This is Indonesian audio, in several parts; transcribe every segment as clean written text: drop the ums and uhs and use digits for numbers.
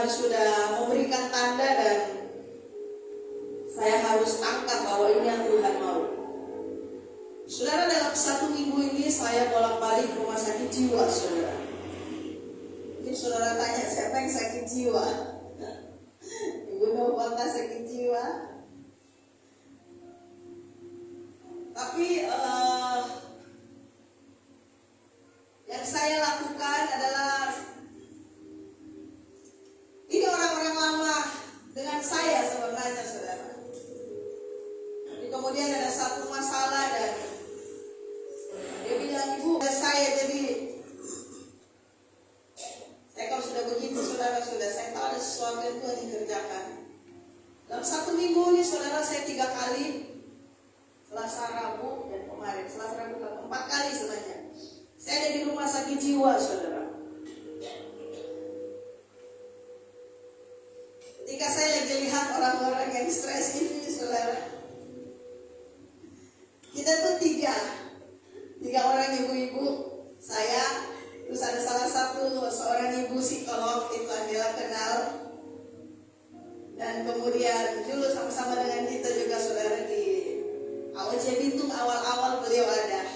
Tuhan sudah memberikan tanda dan saya harus angkat bahwa ini yang Tuhan mau. Saudara, dalam 1 minggu ini saya bolak-balik rumah sakit jiwa, saudara. Mungkin saudara tanya, siapa yang sakit jiwa? Ibu Nova sakit jiwa. Tapi yang saya lakukan adalah ini orang-orang lama dengan saya sebenarnya, saudara. Kemudian ada satu masalah dan dia bilang, ibu, saya jadi kalau sudah begitu, saudara, saya tahu ada sesuatu yang Tuhan dikerjakan. Dalam 1 minggu ini, saudara, saya 3 kali, Selasa, Rabu, dan kemarin Selasa, Rabu, 4 kali sebenarnya. Saya ada di rumah sakit jiwa, saudara. Ketika saya lagi lihat orang-orang yang stres ini, saudara, kita tuh tiga orang ibu-ibu, saya, terus ada seorang ibu psikolog, itu Angela kenal, dan kemudian dulu sama-sama dengan kita juga, saudara, di AOC Bitung awal-awal beliau ada,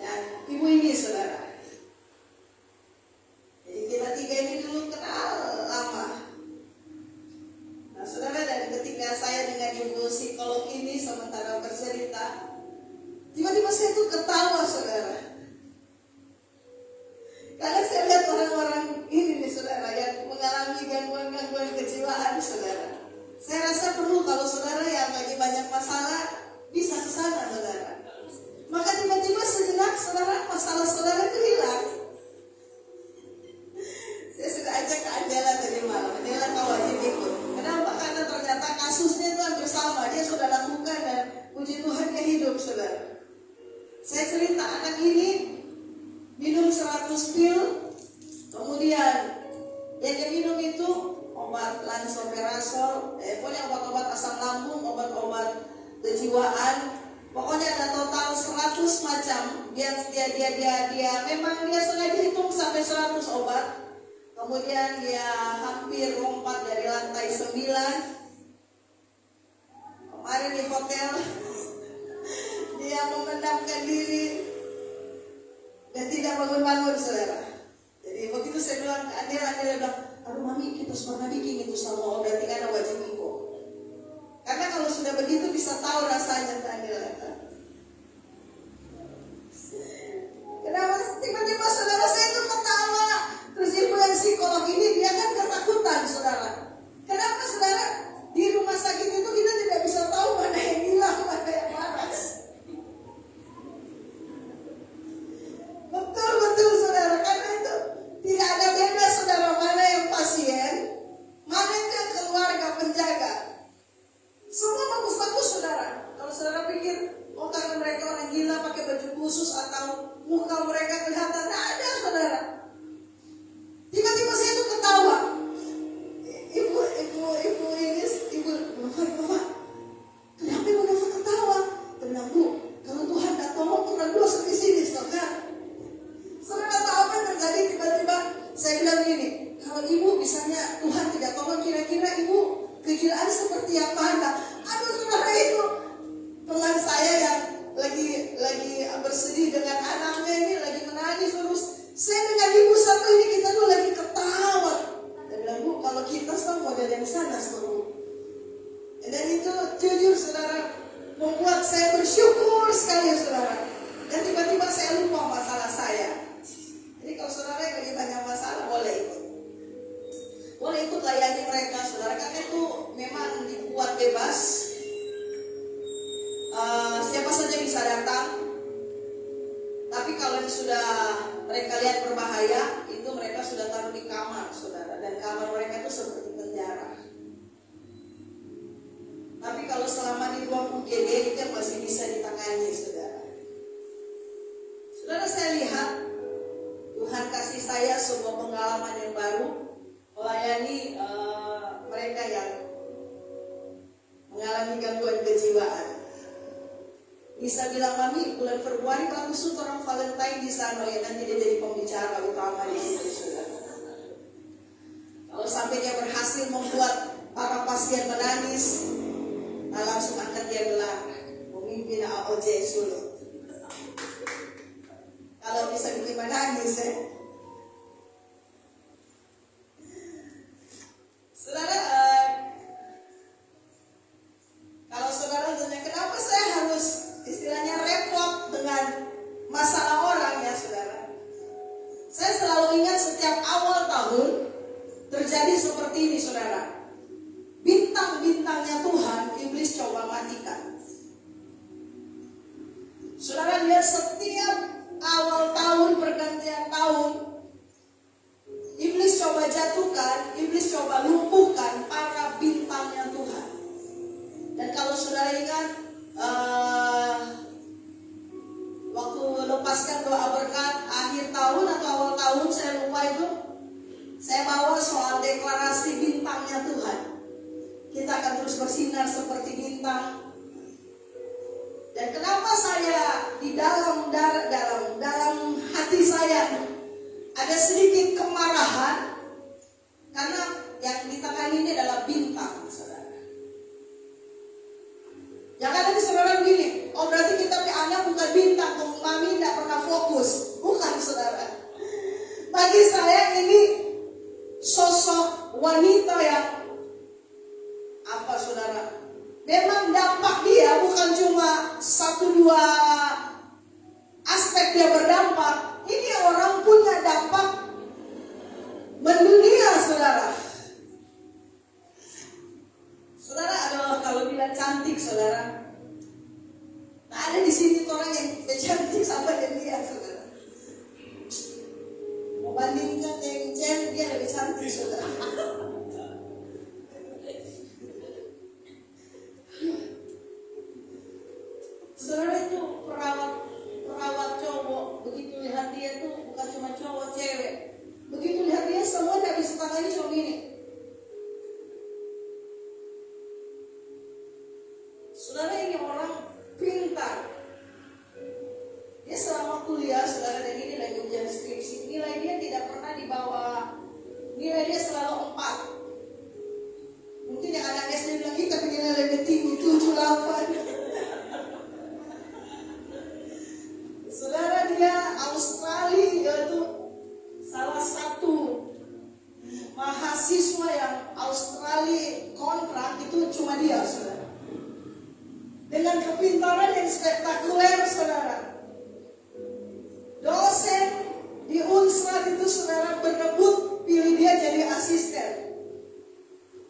dan ibu ini, saudara. Jadi kita 3 ini dulu kenal lama. Nah, saudara, dan ketika saya dengan ibu psikolog ini sementara bercerita, tiba-tiba saya tuh ketawa, saudara. Karena saya lihat orang-orang ini nih, saudara, yang mengalami gangguan-gangguan kejiwaan, saudara. Saya rasa perlu kalau saudara yang lagi banyak masalah bisa ke sana, saudara. Maka tiba-tiba sejenak, saudara, masalah saudara itu hilang. Saya sudah ajak ke Angela tadi malam. Angela kau wajib ikut. Kenapa? Karena ternyata kasusnya itu hampir sama. Dia sudah lakukan dan puji Tuhan dia hidup, saudara. Saya cerita anak ini minum 100 pil, kemudian yang dia minum itu obat lansoprazol, pokoknya obat-obat asam lambung, obat-obat kejiwaan, pokoknya ada total 100 macam. Dia memang dia sengaja hitung sampai 100 obat. Kemudian dia hampir lompat dari lantai 9. Kemarin di hotel dia memendamkan diri dan tidak bangun-bangun, saudara. Jadi begitu saya bilang ke Angela bilang, aduh mami, kita pernah bikin itu sama berarti karena wajib ikut. Karena kalau sudah begitu bisa tahu rasanya, Angela. Kenapa tiba-tiba, saudara, saya itu ketawa. Terus ibu yang psikolog ini dia kan ketakutan, saudara. Kenapa, saudara? Di rumah sakit itu kita tidak bisa tahu mana yang hilang, mana yang waras. Betul, saudara. Karena itu tidak ada beda, saudara, mana yang pasien, mana yang keluarga penjaga. Semua bagus-bagus, saudara. Kalau saudara pikir, oh karena mereka orang gila pakai baju khusus atau muka mereka kelihatan, tidak ada, saudara. Tiba-tiba saya tuh ketawa. Ibu ini, Nova, kenapa Ibu Nova ketawa? Tenang, Bu, kalau Tuhan tak tolong orang dua sampai sini, saudara. Saudara tahu apa yang terjadi? Tiba-tiba saya bilang ini, kalau Ibu misalnya Tuhan tidak tolong, kira-kira Ibu kegilaan seperti apa Anda? Aduh, saudara, itu teman saya yang lagi bersedih dengan anaknya ini, lagi menangis terus. Saya dengan ibu satu ini, kita tuh lagi ketawa. Dan bilang, Bu, kalau kita sama model yang sana, Bu. Dan itu jujur, saudara, membuat saya bersyukur sekali, saudara. Dan tiba-tiba saya lupa masalah saya. Jadi kalau saudara yang lagi banyak masalah, boleh ikut. Boleh ikut layani mereka, saudara. Karena itu memang dibuat bebas. Siapa saja bisa datang. Tapi kalau sudah mereka lihat berbahaya, itu mereka sudah taruh di kamar, saudara. Dan kamar mereka itu seperti penjara. Tapi kalau selama di ruang UGD, itu masih bisa ditangani, saudara. Saudara, saya lihat Tuhan kasih saya sebuah pengalaman yang baru melayani mereka yang mengalami gangguan kejiwaan. Bisa bilang, Mami, bulan Februari Pak Kusut orang Valentine di sana, ya nanti dia jadi pembicara utama di situ, saudara. pasien menangis, langsung angkat dia gelar pemimpin AOJ Sulut. Kalau bisa bikin menangis ya. Saudara, kalau saudara tanya kenapa saya harus istilahnya repot dengan masalah orang ya saudara. Saya selalu ingat setiap awal tahun terjadi seperti ini saudara. Bintang-bintangnya Tuhan iblis coba matikan. Saudara lihat setiap awal tahun pergantian tahun iblis coba jatuhkan, iblis coba lumpuhkan para bintangnya Tuhan. Dan kalau saudara ingat waktu lepaskan doa berkat akhir tahun atau awal tahun, saya lupa itu, saya bawa soal deklarasi bintangnya Tuhan. Kita akan terus bersinar seperti bintang. Dan kenapa saya di dalam hati saya ada sedikit kemarahan, karena yang di tangan ini adalah bintang, saudara. Jangan nanti saudara begini, oh berarti kita anak bukan bintang, mami tidak pernah fokus. Bukan saudara. Bagi saya ini sosok wanita yang apa saudara? Memang dampak dia bukan cuma 1-2 aspek dia berdampak. Ini orang punya dampak mendunia saudara. Saudara adalah kalau bilang cantik saudara. Nah, ada di sini orang yang cantik sama dengan dia saudara. Mau bandingkan yang Jen, dia lebih cantik saudara. Saudara itu perawat cowok, begitu lihat dia tuh bukan cuma cowok cewek. Begitu lihat dia semua tidak bisa tangani cuma ini. Saudara ini orang pintar. Dia selama kuliah saudara, dan ini lagi ujian skripsi, nilai dia tidak pernah di bawah, nilai dia selalu 4. Mungkin yang anak SD bilang kita pengen nilai lebih tinggi 7, 8. Saudara dia Australia, yaitu salah satu mahasiswa yang Australia kontrak itu cuma dia saudara. Dengan kepintaran yang spektakuler saudara. Dosen di Unsra itu saudara berebut pilih dia jadi asisten.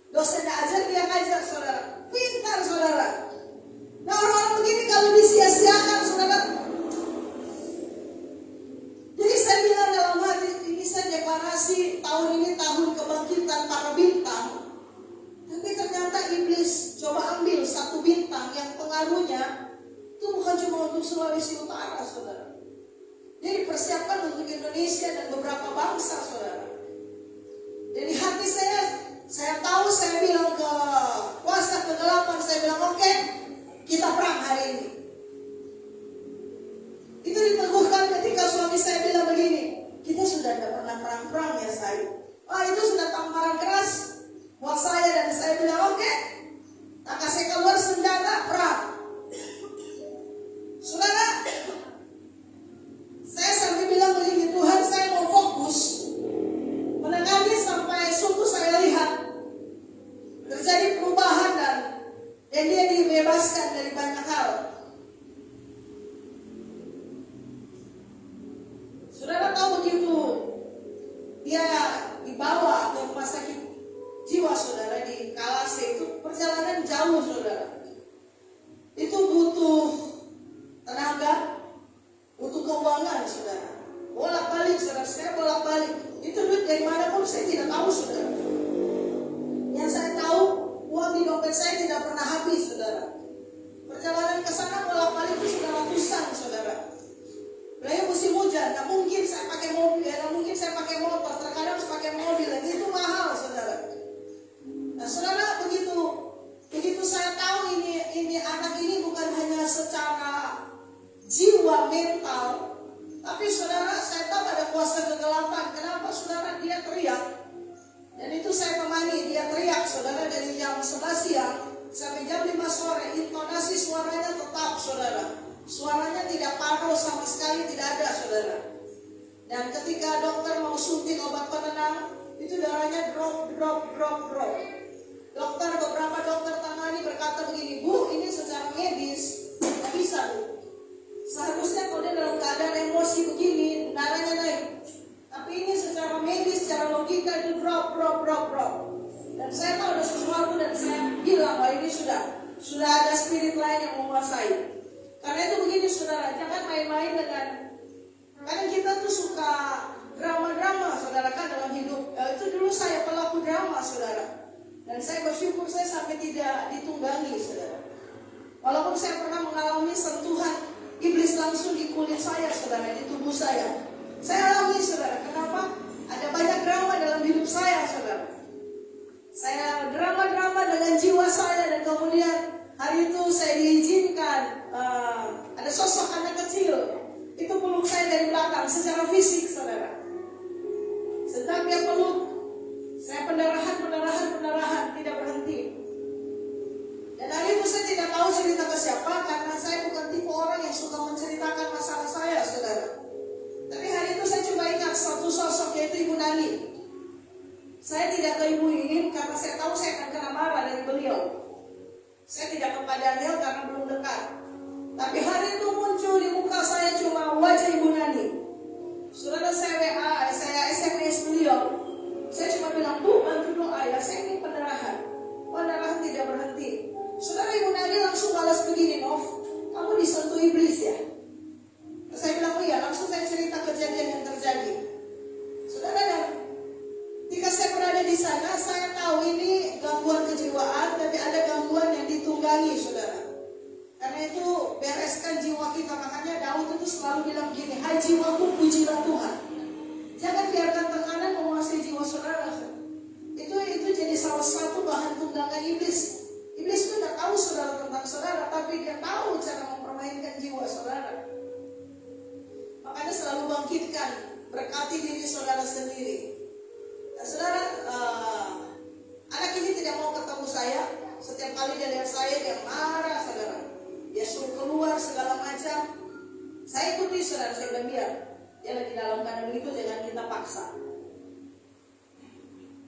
Dosen ajar dia ngajar saudara. Pintar saudara. Nah orang-orang begini kalau disia-siakan saudara. Jadi saya bilang dalam hati ini, saya deklarasi tahun ini tahun kebangkitan para bintang. Tapi ternyata iblis coba ambil satu bintang yang pengaruhnya itu bukan cuma untuk Sulawesi Utara saudara. Jadi persiapkan untuk Indonesia dan beberapa bangsa saudara. Jadi hati saya tahu, saya bilang ke kuasa kegelapan, saya bilang oke, kita perang hari ini. Itu diteguhkan ketika suami saya bilang begini, kita sudah tidak pernah perang-perang ya saya. Itu sudah tamparan keras buat saya, dan saya bilang oke, tak kasih keluar senjata perang. Saudara, saya sampai bilang begini, Tuhan saya mau fokus menangani sampai sungguh saya lihat terjadi perubahan dan dia dibebaskan dari banyak hal. Saudara tahu begitu dia dibawa ke rumah sakit jiwa saudara di Kalase, itu perjalanan jauh saudara. Itu butuh tenaga, butuh keuangan saudara. Bolak-balik saudara, saya bolak-balik. Itu duit dari mana pun saya tidak tahu saudara. Yang saya tahu uang di dompet saya tidak pernah habis saudara. Perjalanan ke sana bolak-balik itu sudah ratusan saudara. Saya musim hujan, nggak mungkin saya pakai mobil, nggak mungkin saya pakai motor, terkadang harus pakai mobil, dan itu mahal, saudara. Nah, saudara begitu saya tahu ini anak ini bukan hanya secara jiwa mental, tapi saudara saya tahu ada kuasa kegelapan Dan ketika dokter mau suntik obat penenang, itu darahnya drop. Beberapa dokter tangani berkata begini, Bu, ini secara medis tidak bisa, Bu. Seharusnya kalau dia dalam keadaan emosi begini, darahnya naik. Tapi ini secara medis, secara logika itu drop. Dan saya tahu ada sesuatu dan saya bilang bahwa ini sudah ada spirit lain yang menguasai. Karena itu begini saudara, jangan main-main dengan. Kadang kita tuh suka drama-drama saudara kan dalam hidup. Itu dulu saya pelaku drama saudara. Dan saya bersyukur saya sampai tidak ditunggangi saudara. Walaupun saya pernah mengalami sentuhan iblis langsung di kulit saya saudara, di tubuh saya. Saya alami saudara, kenapa? Ada banyak drama dalam hidup saya saudara. Saya drama-drama dengan jiwa saya, dan kemudian hari itu saya diizinkan ada sosok anak kecil itu peluk saya dari belakang secara fisik saudara. Sedang dia peluk, saya pendarahan tidak berhenti. Dan hari itu saya tidak tahu cerita ke siapa, karena saya bukan tipe orang yang suka menceritakan masalah saya saudara. Tapi hari itu saya coba ingat satu sosok, yaitu Ibu Nani. Saya tidak ke Ibu Iin karena saya tahu saya akan kena marah dari beliau. Saya tidak kepada Daniel karena belum dekat. Tapi hari itu muncul di muka saya cuma wajah Ibu Nani. Saudara, saya WA, saya SMS beliau. Saya cuma bilang, Bu, bantu doa ya, saya ini pendarahan. Pendarahan tidak berhenti. Saudara, Ibu Nani langsung balas begini, Nov, kamu disentuh iblis ya? Saya bilang, oh iya, langsung saya cerita kejadian yang terjadi. Saudara, dan ketika saya berada di sana, saya tahu ini gangguan kejiwaan, tapi ada gangguan yang ditunggangi, saudara. Karena itu bereskan jiwa kita. Makanya Daud itu selalu bilang gini, hai jiwaku, pujilah Tuhan. Jangan biarkan tekanan menguasai jiwa saudara. Itu jadi salah satu bahan tunggangan iblis. Iblis itu tidak tahu saudara tentang saudara, tapi dia tahu cara mempermainkan jiwa saudara. Makanya selalu bangkitkan, berkati diri saudara sendiri. Nah, saudara, anak ini tidak mau ketemu saya. Setiap kali dia lihat saya, dia marah saudara. Dia suruh keluar segala macam. Saya ikuti saudara, saya bilang biar dia lagi dalam keadaan begitu, jangan kita paksa.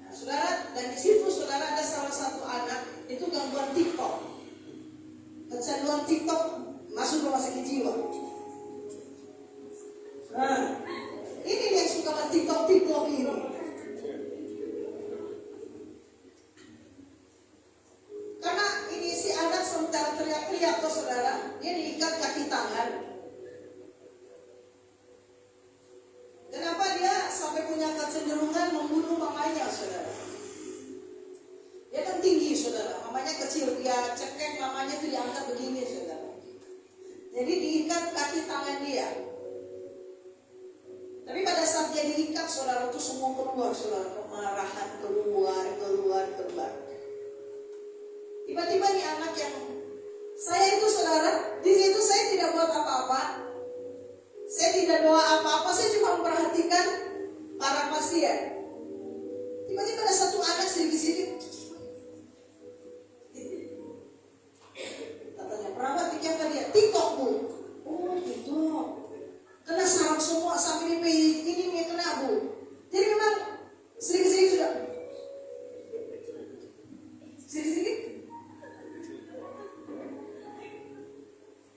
Nah, saudara, dan di situ saudara ada salah satu anak itu gangguan TikTok. Kecanduan TikTok masuk rumah sakit jiwa. Nah, ini yang suka TikTok ini. Karena ini si anak sementara teriak-teriak tuh saudara, dia diikat kaki tangan. Kenapa dia sampai punya kecenderungan membunuh mamanya saudara? Dia kan tinggi saudara, mamanya kecil, dia cekek mamanya itu diangkat begini saudara. Jadi diikat kaki tangan dia. Tapi pada saat dia diikat saudara, itu semua keluar saudara, kemarahan keluar. Tiba-tiba nih anak yang saya itu saudara, di situ saya tidak buat apa-apa. Saya tidak doa apa-apa, saya cuma memperhatikan para pasien. Tiba-tiba ada satu anak sedikit-sedikit. Katanya, perawat pikir kan dia, TikTok Bu. Oh gitu. Kena saraf semua, sampai ini kena Bu. Jadi memang sedikit-sedikit sudah. Sedikit-sedikit.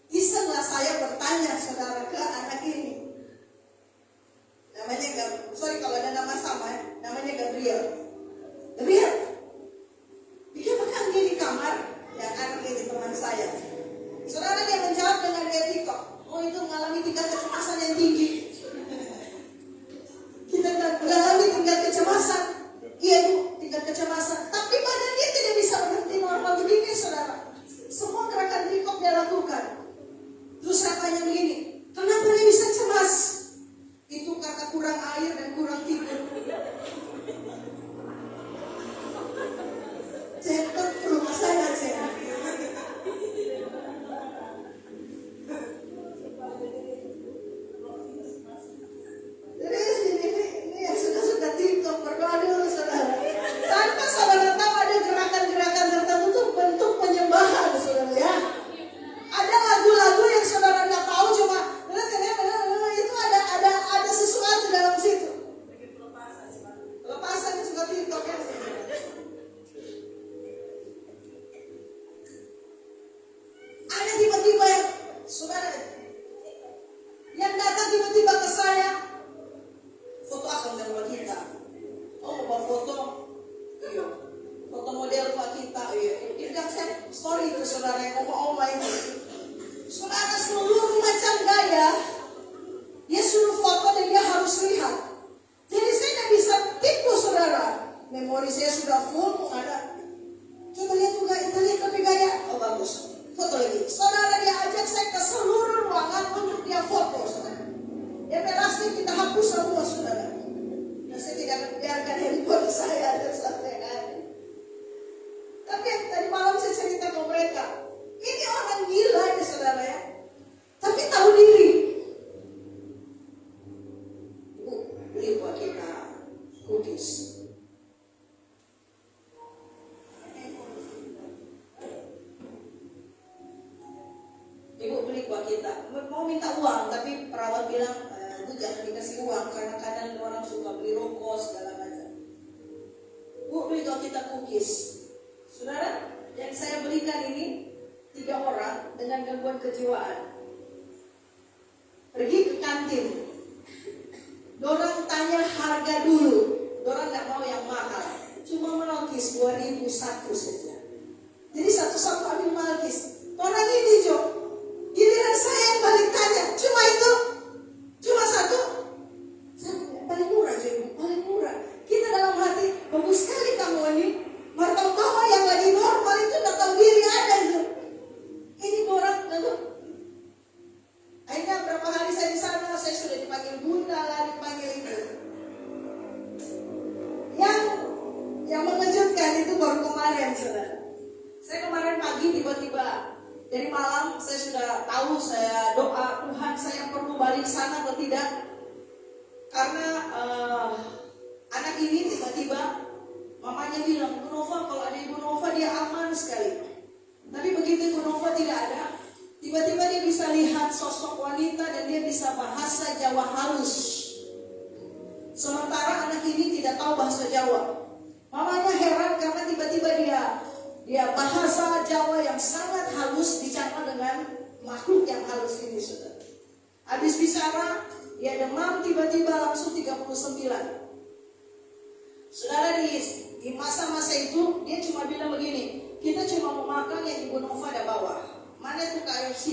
Isenglah saya bertanya saudara ke anak ini. Namanya kalau ada nama sama, namanya Gabriel. Gabriel, pikir makan dia di kamar. Yang anak ini teman saya. Saudara, dia menjawab dengan dia TikTok. Oh, itu mengalami tingkat kecemasan yang tinggi. Kita mengalami tingkat kecemasan. Iya Bu, tingkat kecemasan. Tapi badan dia tidak bisa berhenti normal begini saudara. Semua gerakan TikTok dia lakukan. Terus katanya begini, kenapa dia bisa cemas? Itu karena kurang air dan kurang tidur. foto, iya, foto model Pak kita, iya. Dia bilang saya story itu saudara yang oma-oma itu. Saudara seluruh macam gaya, dia suruh foto dan dia harus lihat. Jadi saya tidak bisa tipu saudara. Memori saya sudah full, ada. Coba lihat juga, kita lihat tapi gaya, oh bagus. Foto lagi. Saudara dia ajak saya ke seluruh ruangan untuk dia foto, saudara. Dia pasti kita hapus semua, saudara. Dan saya tidak akan biarkan handphone saya ada sampai hari. Tapi tadi malam saya cerita ke mereka, ini orang gila ya saudara ya. Tapi tahu diri. Ibu, beli buat kita cookies. Ibu beli buat kita. Mau minta uang, tapi perawat bilang, Bu jangan dikasih uang karena kadang orang suka beli rokok segala macam. Bu beli buat kita cookies. Saudara, yang saya belikan ini 3 orang dengan gangguan kejiwaan. Pergi ke kantin. Dorang tanya harga dulu. Dorang gak mau yang mahal. Cuma melukis 2.000 satu saja. Jadi satu-satu ambil melukis. Orang ini Jo, giliran saya yang balik tanya, cuma itu? Cuma satu? Paling murah Jo, paling murah. Kita dalam hati, bagus sekali kamu ini. Martabak bawah yang lagi normal itu gak tahu diri ada itu. Ini orang lalu. Akhirnya berapa hari saya di sana, saya sudah dipanggil bunda lah, dipanggil itu. Yang mengejutkan itu baru kemarin, saudara. Saya kemarin pagi tiba-tiba dari malam saya sudah tahu, saya doa Tuhan saya perlu balik sana atau tidak. Karena anak ini tiba-tiba mamanya bilang, Bu Nova, kalau ada Ibu Nova dia aman sekali. Tapi begitu Ibu Nova tidak ada, tiba-tiba dia bisa lihat sosok wanita dan dia bisa bahasa Jawa halus. Sementara anak ini tidak tahu bahasa Jawa. Mamanya heran karena tiba-tiba dia bahasa Jawa yang sangat halus dicampur dengan makhluk yang halus ini, saudara. Habis bicara, dia demam tiba-tiba langsung 39. Saudara, di masa-masa itu dia cuma bilang begini, kita cuma mau makan yang Ibu Nova ada bawa. Mana itu KFC?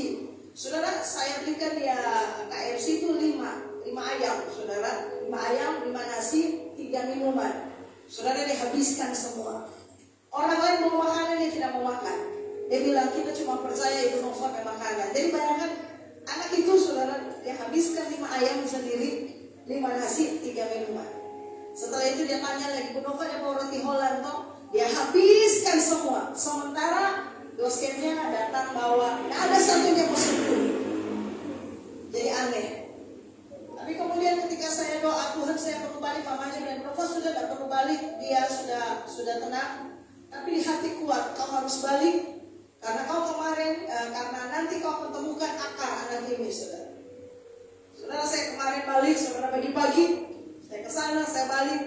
Saudara, saya belikan dia KFC itu 5 ayam, saudara. 5 ayam, 5 nasi, 3 minuman. Saudara, dia habiskan semua. Orang lain mau makanan, dia tidak mau makan. Dia bilang, kita cuma percaya Ibu Nova pakai makanan. Jadi bayangkan, anak itu saudara, dia habiskan 5 ayam sendiri, 5 nasi, 3 minuman. Setelah itu dia tanya lagi, Bu Nova ada bawa roti Holland toh? Dia habiskan semua. Sementara dosennya datang bawa, nah ada satunya positif. Jadi aneh. Tapi kemudian ketika saya doa Tuhan saya perlu balik, mamanya bilang Nova sudah tidak perlu balik, dia sudah tenang. Tapi di hati kuat, kau harus balik karena kau kemarin, karena nanti kau akan temukan akar anak ini, saudara. Saudara, saya kemarin balik, saudara pagi-pagi. Saya ke sana, saya balik,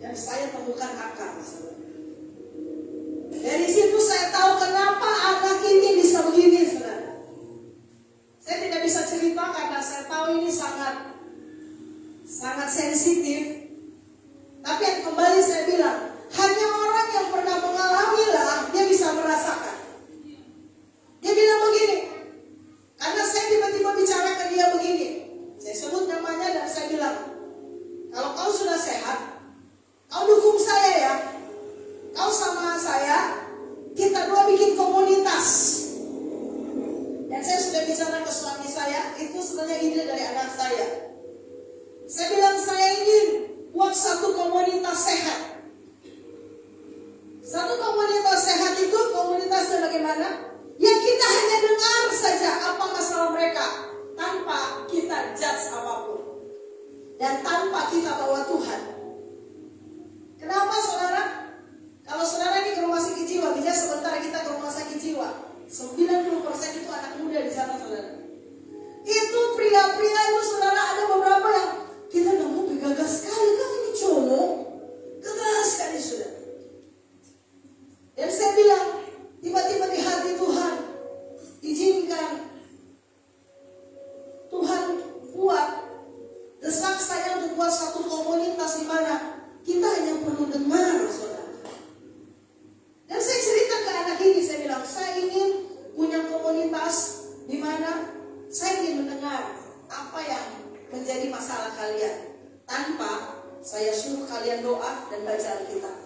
dan saya temukan akar, saudara. Dari situ saya tahu kenapa anak ini bisa begini, saudara. Saya tidak bisa cerita karena saya tahu ini sangat sensitif. Tapi yang kembali saya bilang, hanya orang yang pernah mengalami lah dia bisa merasakan. Dia bilang begini, karena saya tiba-tiba bicara ke dia begini. Saya sebut namanya dan saya bilang, kalau kau sudah sehat, kau dukung saya ya. Kau sama saya, kita dua bikin komunitas. Dan saya sudah bicara ke suami saya, itu sebenarnya ide dari anak saya. Saya bilang saya ingin buat satu komunitas sehat. Satu komunitas sehat itu komunitasnya bagaimana? Ya kita hanya dengar saja apa masalah mereka tanpa kita judge apapun. Dan tanpa kita bawa Tuhan. Kenapa saudara? Kalau saudara ini ke rumah sakit jiwa, bisa sebentar kita ke rumah sakit jiwa. 90% itu anak muda di sana, saudara. Itu pria-pria itu, saudara, ada beberapa yang kita nggak mau gagas sekali kan ini cowok, gagas sekali saudara. Dan saya bilang, tiba-tiba di hati Tuhan, izinkan Tuhan buat desak saya untuk buat satu komunitas di mana Kita hanya perlu dengar, saudara. Dan saya cerita ke anak ini, saya bilang, saya ingin punya komunitas di mana saya ingin mendengar apa yang menjadi masalah kalian tanpa saya suruh kalian doa dan baca Alkitab.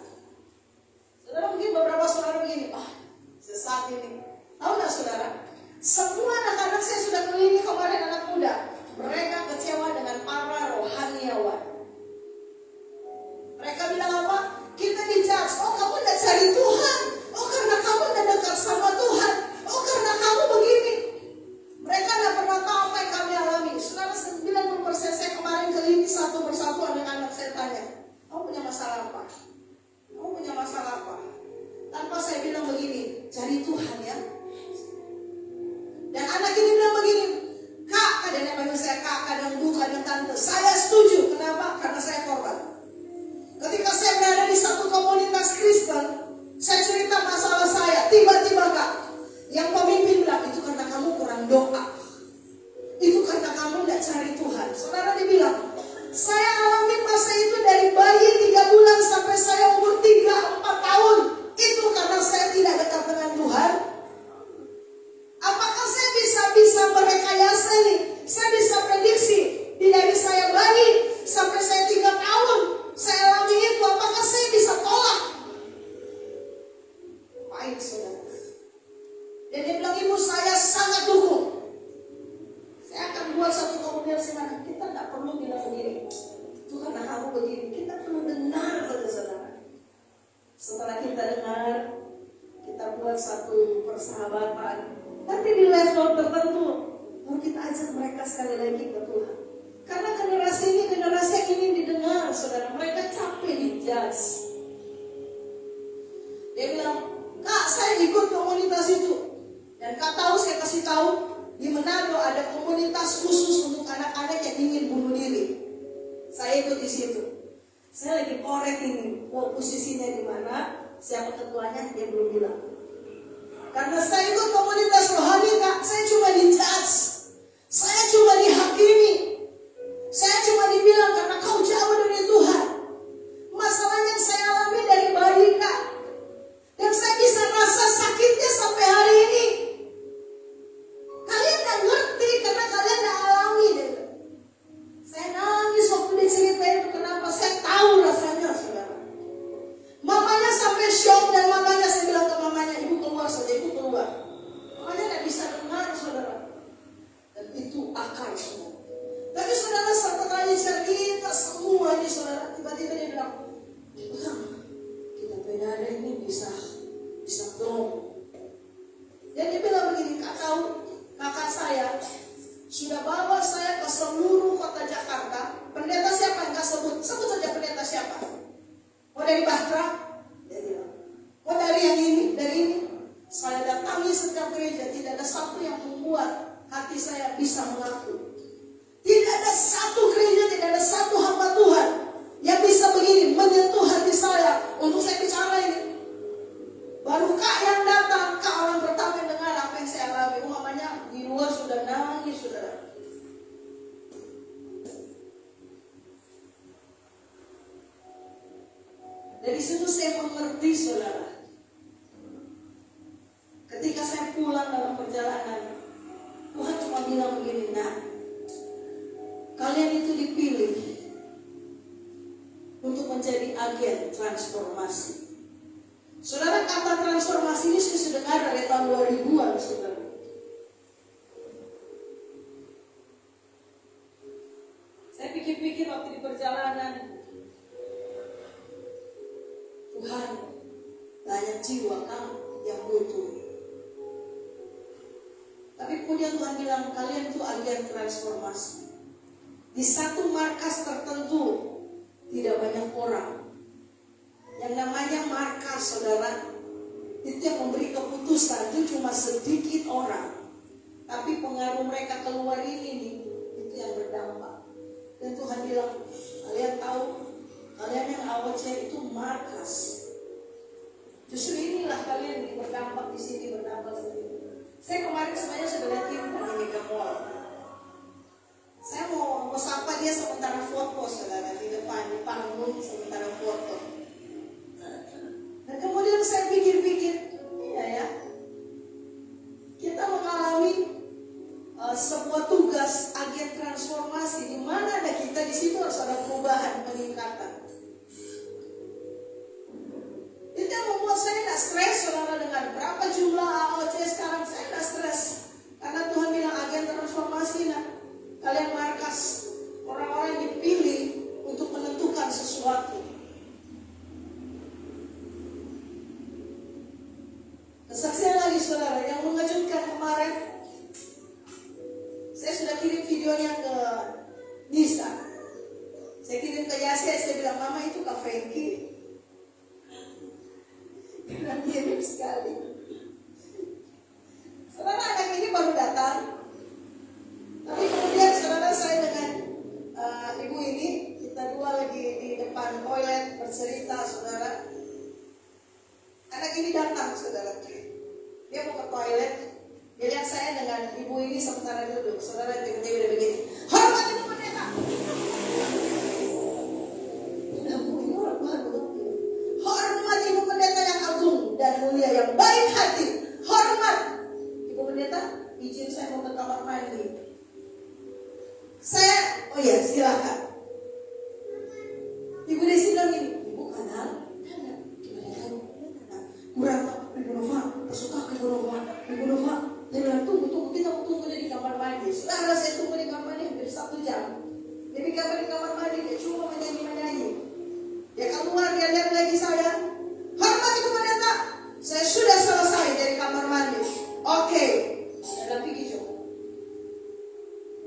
Saudara, mungkin beberapa saudara begini, sesat ini. Tahu nggak saudara? Semua anak-anak saya sudah keliling kemarin, anak muda. Mereka kecewa dengan para rohaniawan. Mereka bilang apa? Kita dijudge. Oh, kamu tidak cari Tuhan. Oh, karena kamu tidak dekat sama Tuhan. Oh, karena kamu begini. Mereka tidak pernah tahu apa yang kami alami. Saudara, 90% saya kemarin keliling satu persatu anak-anak, saya tanya, kamu punya masalah apa? Kamu punya masalah apa? Tanpa saya bilang begini, cari Tuhan ya. Dan anak ini bilang begini, Kak, kadang panggil saya Kak, kadang Bu, kadang Tante. Saya setuju. Kenapa? Karena saya korban. Ketika saya berada di satu komunitas Kristen, saya cerita masalah saya. Tiba-tiba Kak, yang pemimpin bilang, itu karena kamu kurang doa. Itu karena kamu tidak cari Tuhan. Saudara dibilang, saya alami masa itu dari bayi 3 bulan sampai saya umur 3-4 tahun. Itu karena saya tidak dekat dengan Tuhan. Apakah saya bisa merekayasa ini? Saya bisa prediksi dari saya bayi sampai saya 3 tahun saya alami itu. Apakah saya bisa tolak? Baik saudara. Dan dia bilang, ibu saya sangat dukung. Saya akan buat satu komunitas mana kita tidak perlu bilang begini, itu karena kamu begini. Kita perlu dengar kata saudara. Setelah kita dengar, kita buat satu persahabatan. Tapi di level tertentu, mau kita ajak mereka sekali lagi ke Tuhan. Karena generasi ini generasi yang ingin didengar, saudara. Mereka capek dijudge. Dia bilang, Kak, saya ikut komunitas itu. Dan Kak tahu, saya kasih tahu, di Manado ada komunitas khusus untuk anak-anak yang ingin bunuh diri. Saya ikut di situ. Saya lagi korek ini, posisinya di mana, siapa ketuanya, dia belum bilang. Karena saya ikut komunitas rohani, Kak, saya cuma dijudge. Saya cuma dihakimi. Saya cuma dibilang karena kau jauh dari Tuhan. Masalah yang saya alami dari bayi, Kak. Dan saya bisa rasa sakitnya sampai hari ini. Kalian gak ngerti karena kalian gak alami deh. Saya nangis waktu diceritain itu. Kenapa? Saya tahu rasanya, saudara. Mamanya sampai shock. Dan mamanya, saya bilang ke mamanya, ibu keluar saja, ibu keluar. Mamanya gak bisa dengar, saudara. Dan itu akar semua. Tapi saudara, setelah cerita semua ini, saudara, tiba-tiba dia bilang, kita pedada ini bisa drop. Dan dia bilang begini, Kak tahu, kakak saya sudah bawa saya ke seluruh kota Jakarta. Pendeta siapa yang gak sebut? Sebut saja pendeta siapa. Mau dari Basra? Dia bilang. Mau dari yang ini? Dari ini? Saya datangi setiap gereja. Tidak ada satu yang membuat hati saya bisa mengaku. Tidak ada satu gereja, tidak ada satu hamba Tuhan yang bisa begini menyentuh hati saya untuk saya bicara ini. Baru Kak yang datang, Kak orang pertama yang dengar apa yang saya alami. Umpamanya di luar sudah nangis, saudara. Dari situ saya mengerti, saudara. Ketika saya pulang dalam perjalanan, Tuhan cuma bilang begini, nah, kalian itu dipilih untuk menjadi agen transformasi. Saudara, kata transformasi ini saya sudah dengar dari tahun 2000-an, saudara. Saya pikir-pikir waktu di perjalanan, Tuhan, banyak jiwa kamu yang butuh. Tapi kemudian Tuhan bilang, kalian itu agen transformasi. Di satu markas tertentu, tidak banyak orang. Yang namanya markas, saudara, itu yang memberi keputusan itu cuma sedikit orang. Tapi pengaruh mereka keluar ini nih, itu yang berdampak. Dan Tuhan bilang, kalian tahu, kalian yang AOC itu markas. Justru inilah kalian yang berdampak di sini, berdampak di sini. Saya kemarin sebenarnya sudah lihat tim di Mall. Saya mau sapa dia sementara foto, saudara, di depan, di panggung sementara foto. Kesaksian lagi saudara yang mengejutkan kemarin. Saya sudah kirim videonya ke Nisa. Saya kirim ke Yasir, saya bilang, Mama itu Kak Franky. Bilang mirip sekali. Saudara, anak ini baru datang. Tapi kemudian saudara, saya dengan ibu ini, kita dua lagi di depan toilet bercerita saudara. Anak ini datang saudara. Dia mau ke toilet. Dia lihat saya dengan ibu ini sementara duduk. Saudara, tiba-tiba dia begini. Hormat ibu pendeta. Hormat ibu pendeta yang agung dan mulia, yang baik hati. Hormat ibu pendeta. Izin saya mau ke kamar mandi. Saya, oh ya silakan. Ibu Desi bilang ini, Ibu kenal? Gimana kamu? Kurang Ibu Nova, tersuka ke Ibu Nova. Ibu Nova, dia bilang tunggu, kita mau tunggu dia di kamar mandi. Saudara, saya tunggu di kamar mandi hampir 1 jam. Dia di kamar mandi, dia cuma menyanyi. Dia keluar, dia lihat lagi saya. Hormat ibu pendeta, saya sudah selesai dari kamar mandi. Oke, saya pergi coba.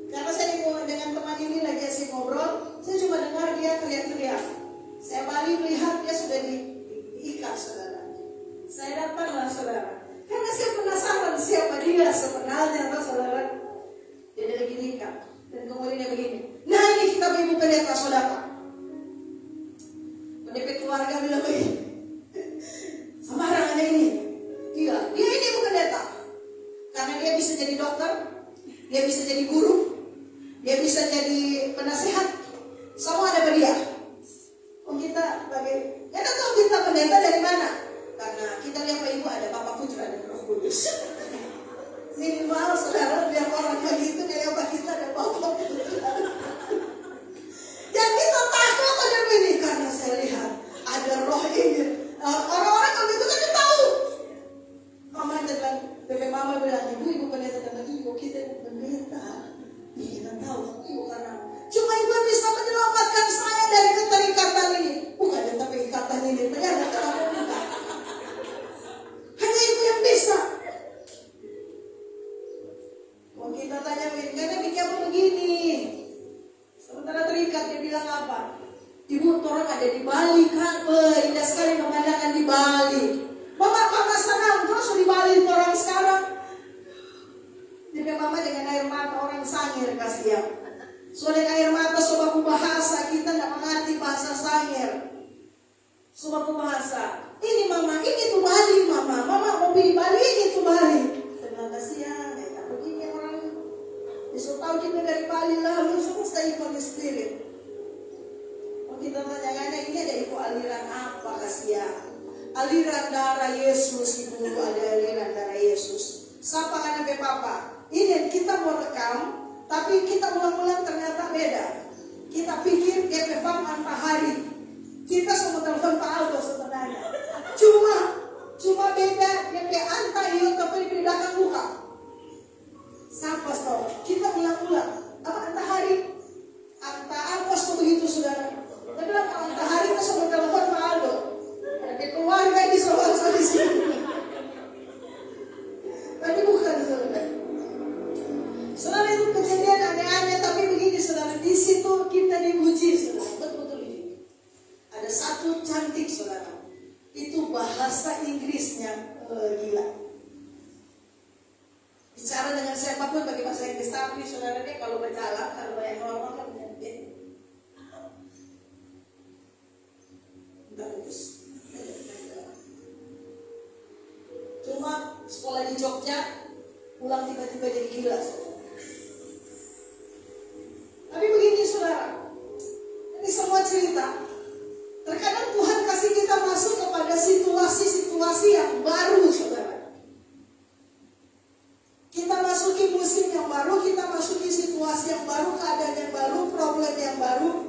Karena saya dengan teman ini lagi asik ngobrol, saya cuma dengar dia teriak-teriak. Saya balik melihat dia sudah diikat saudara. Saya datanglah saudara. Karena saya penasaran siapa dia sebenarnya atau saudara. Dia lagi diikat. Dan kemudian dia begini. Nah ini kita ibu pendeta saudara. Pendeta keluarga bilang begini. Sembarang ada ini. Iya, dia ini ibu pendeta. Karena dia bisa jadi dokter, dia bisa jadi guru, dia bisa jadi penasehat. Semua ada pada dia. Oh kita bagi, ya tahu kita pendeta dari mana? Karena kita lihat Pak Ibu ada Bapak Putra dan Roh Kudus. Minimal saudara biar orang begitu dari apa kita ada Bapak Putra. Yang kita takut ada ini karena saya lihat ada roh ini. Orang-orang kalau itu kan dia tahu. Mama bilang, bebek mama bilang, ibu pendeta dan ibu kita pendeta. Ya, kita tahu ibu karena cuma ibu bisa menyelamatkan saya dari keterikatan ini. Bukan tapi ikatan ini ternyata kamu bukan. Hanya ibu yang bisa. Mau kita tanya karena bikin apa begini? Sementara terikat dia bilang apa? Ibu orang ada di Bali kan? Indah sekali pemandangan di Bali. Mama senang terus di Bali orang sekarang. Jadi mama dengan air mata orang sangir kasihan. Soalnya air mata sobat bahasa kita tidak mengerti bahasa sangir. Sobat bahasa. Ini mama, ini tuh Bali mama. Mama mau pilih Bali ini tuh Bali. Terima kasih ya. Kayak begini orang. Besok tahu kita dari Bali lalu semua saya ikut spirit. Oh kita tanya ini ada ikut aliran apa kasihan? Aliran darah Yesus ibu, ada aliran darah Yesus. Siapa anak papa? Ini kita mau rekam, tapi kita ulang-ulang ternyata beda. Kita pikir DP Farm Matahari. Kita semua telepon Pak Aldo sebenarnya. Cuma beda DP Anta iyo tapi di belakang buka. Siapa tahu? Kita ulang-ulang. Apa Antahari? Anta apa begitu saudara? Dia bilang Antahari kita semua telepon Pak Aldo. Ada keluarga di soal di sini. Tapi bukan saudara. Saudara itu kejadian aneh-aneh, tapi begini saudara, di situ kita diuji saudara, betul-betul ini. Ada satu cantik saudara, itu bahasa Inggrisnya gila. Bicara dengan siapapun pakai bahasa Inggris, tapi saudara dia kalau berjalan, kalau yang normal kan dia bagus. Cuma sekolah di Jogja, pulang tiba-tiba jadi gila saudara. Tapi begini saudara, ini semua cerita. Terkadang Tuhan kasih kita masuk kepada situasi-situasi yang baru saudara. Kita masuki musim yang baru, kita masuki situasi yang baru, keadaan yang baru, problem yang baru.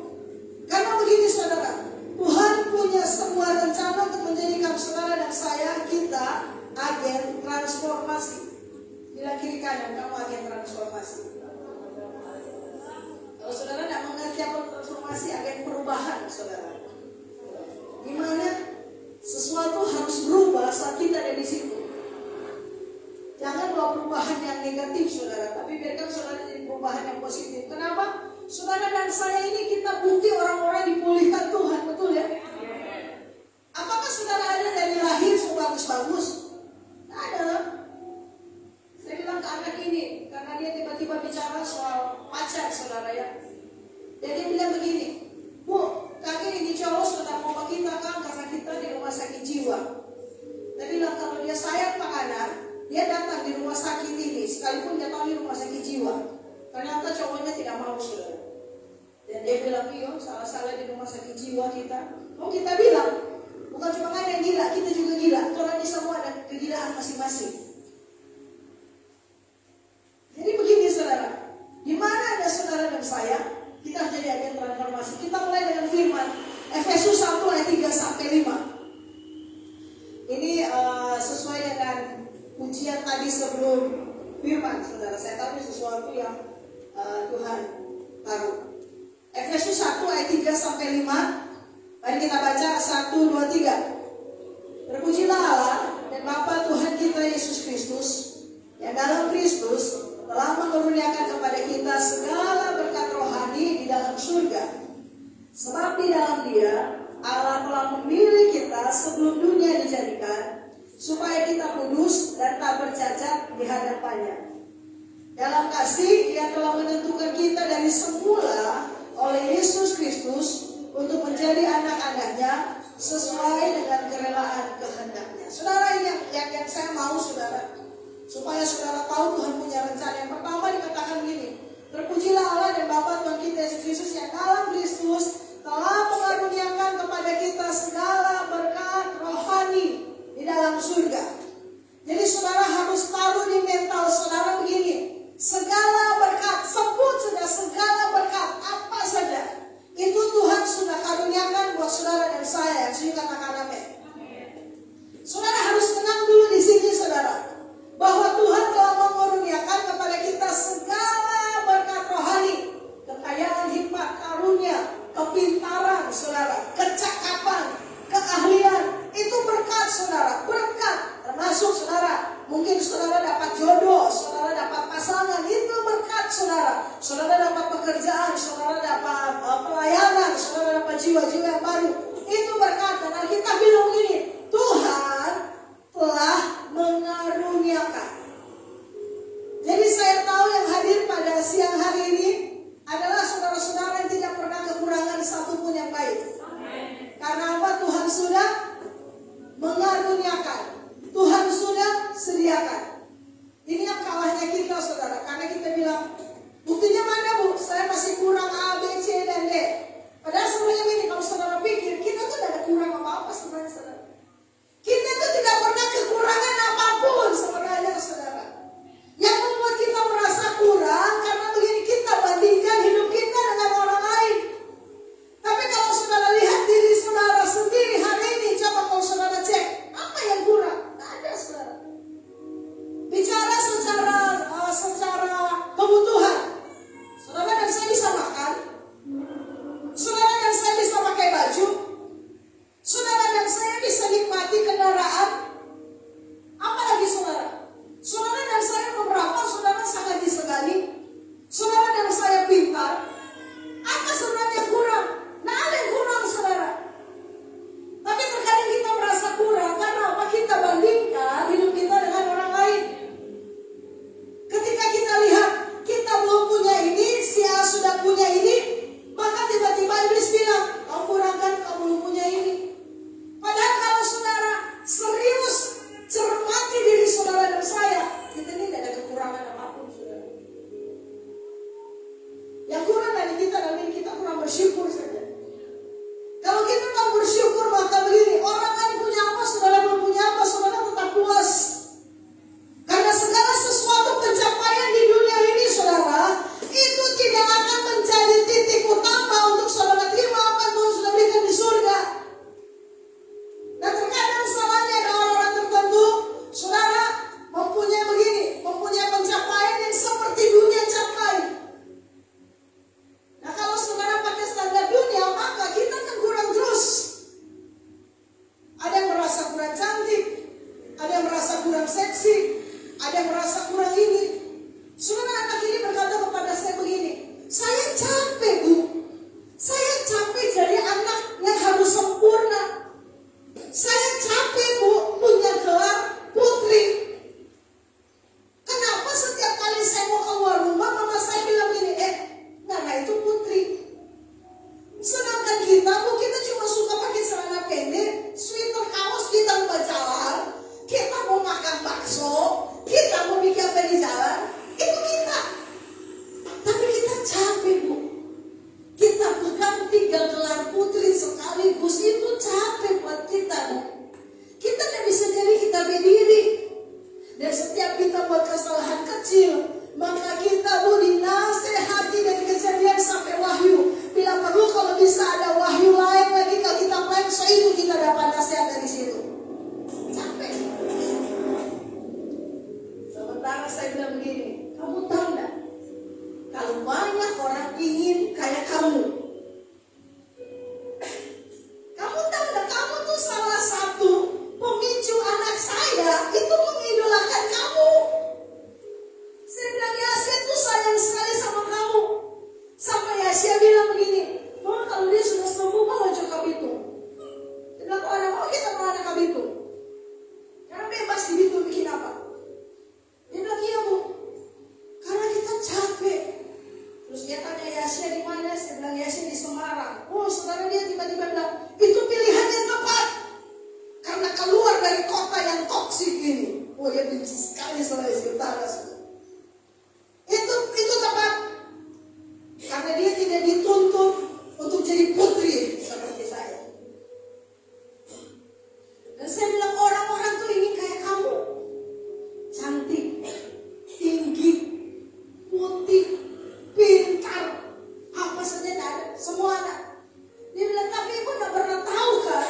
Karena begini saudara, Tuhan punya sebuah rencana untuk menjadikan saudara dan saya, kita agen transformasi. Bila kiri kanan kamu agen transformasi. negatif, saudara. Tapi biarkan saudara jadi perubahan yang positif. Kenapa? Saudara dan saya ini kita bukti orang-orang dipulihkan Tuhan, betul ya? Apakah saudara ada dari lahir bagus-bagus? Tidak ada lah. Saya bilang ke anak ini, karena dia tiba-tiba bicara soal pacar, saudara ya. Dan dia bilang begini, Bu, kakek ini cowok sudah mau kita kan karena kita di rumah sakit jiwa. Dia bilang kalau dia sayang makanan, dia datang di rumah sakit ini, sekalipun dia tahu di rumah sakit jiwa. Ternyata cowoknya tidak mau, saudara. Dan dia bilang, iya, salah-salah di rumah sakit jiwa kita. Oh, kita bilang, bukan cuma kan yang gila, kita juga gila. Orang ini semua ada kegilaan masing-masing. Jadi begini, saudara. Di mana ada saudara dan saya, kita harus jadi agen transformasi. Kita mulai dengan firman Efesus 1 ayat 3 sampai 5. Ini sesuai dengan ujian tadi sebelum firman, saudara. Saya tahu sesuatu yang Tuhan taruh. Efesus 1 ayat 3 sampai 5. Mari kita baca 1, 2, 3. Terpujilah Allah dan Bapa Tuhan kita Yesus Kristus, yang dalam Kristus telah mengaruniakan kepada kita segala berkat rohani di dalam surga. Sebab di dalam Dia Allah telah memilih kita sebelum dunia dijadikan, supaya kita kudus dan tak bercacat di hadapannya. Dalam kasih Dia telah menentukan kita dari semula oleh Yesus Kristus untuk menjadi anak-anaknya sesuai dengan kerelaan kehendak-Nya. Saudara, ini yang saya mau, saudara, supaya saudara tahu Tuhan punya rencana. Yang pertama dikatakan begini, terpujilah Allah dan Bapa Tuhan kita Yesus Kristus, yang dalam Kristus telah mengaruniakan kepada kita segala berkat rohani di dalam surga. Jadi saudara harus taruh di mental saudara begini, segala berkat, sebut sudah segala berkat, apa saja, itu Tuhan sudah karuniakan buat saudara dan saya. Yang sudah katakan amin. Saudara harus tenang dulu di sini, saudara, bahwa Tuhan telah mengaruniakan kepada kita segala berkat rohani, kekayaan, hikmat, karunia, kepintaran, saudara, kecakapan, keahlian, itu berkat, saudara, berkat. Termasuk saudara, mungkin saudara dapat jodoh, saudara dapat pasangan, itu berkat, saudara. Saudara dapat pekerjaan, saudara dapat pelayanan, saudara dapat jiwa-jiwa yang baru, itu berkat. Dan Alkitab bilang begini, Tuhan telah mengaruniakan. kecil, maka kita dinasehati dari Kejadian sampai Wahyu. Bila perlu kalau bisa ada wahyu lain lagi, kalau kita plan, so itu kita dapat nasihat dari situ. Capek. Sementara saya bilang begini, kamu tahu enggak? Kalau banyak orang ingin kayak kamu. Kamu tahu enggak, kamu tuh salah satu pemicu anak saya itu mengidolakan kamu. Saya bilang, Yasia tuh sayang sekali sama kamu. Sampai Yasia bilang begini, Mama kalau dia sudah sembuh, bawa juga Kabitu. Dia bilang, kalau ada mau kita bawa anak Kabitu. Karena bebas di Bitu bikin apa. Dia bilang, iya Bu, karena kita capek. Terus dia tanya Yasia di mana? Saya bilang, Yasia di Semarang. Oh, saudara, dia tiba-tiba bilang, itu pilihan yang tepat. Karena keluar dari kota yang toksik ini. Oh, dia benci sekali Sulawesi Utara. Itu tepat. Karena dia tidak dituntut untuk jadi putri seperti saya. Dan saya bilang, orang-orang tuh ingin kayak kamu. Cantik, tinggi, putih, pintar, apa saja ada, semua ada. Dia bilang, tapi ibu gak pernah tahu kan,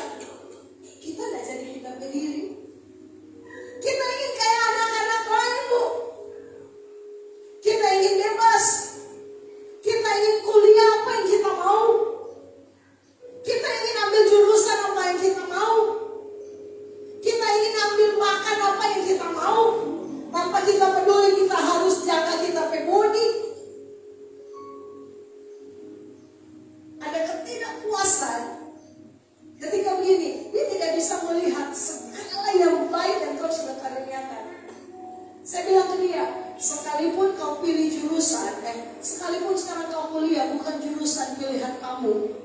kita gak jadi kita berdiri. Kita ingin kayak anak-anak lain Bu. Kita ingin bebas. Kita ingin kuliah apa yang kita mau. Kita ingin ambil jurusan apa yang kita mau. Kita ingin ambil makan apa yang kita mau. Tanpa kita peduli kita harus jaga kita body. Ada ketidakpuasan ketika begini, dia tidak bisa melihat segala yang baik dan terus berkaruniakan. Saya bilang ke dia, sekalipun kau pilih jurusan, sekalipun sekarang kau kuliah bukan jurusan pilihan kamu.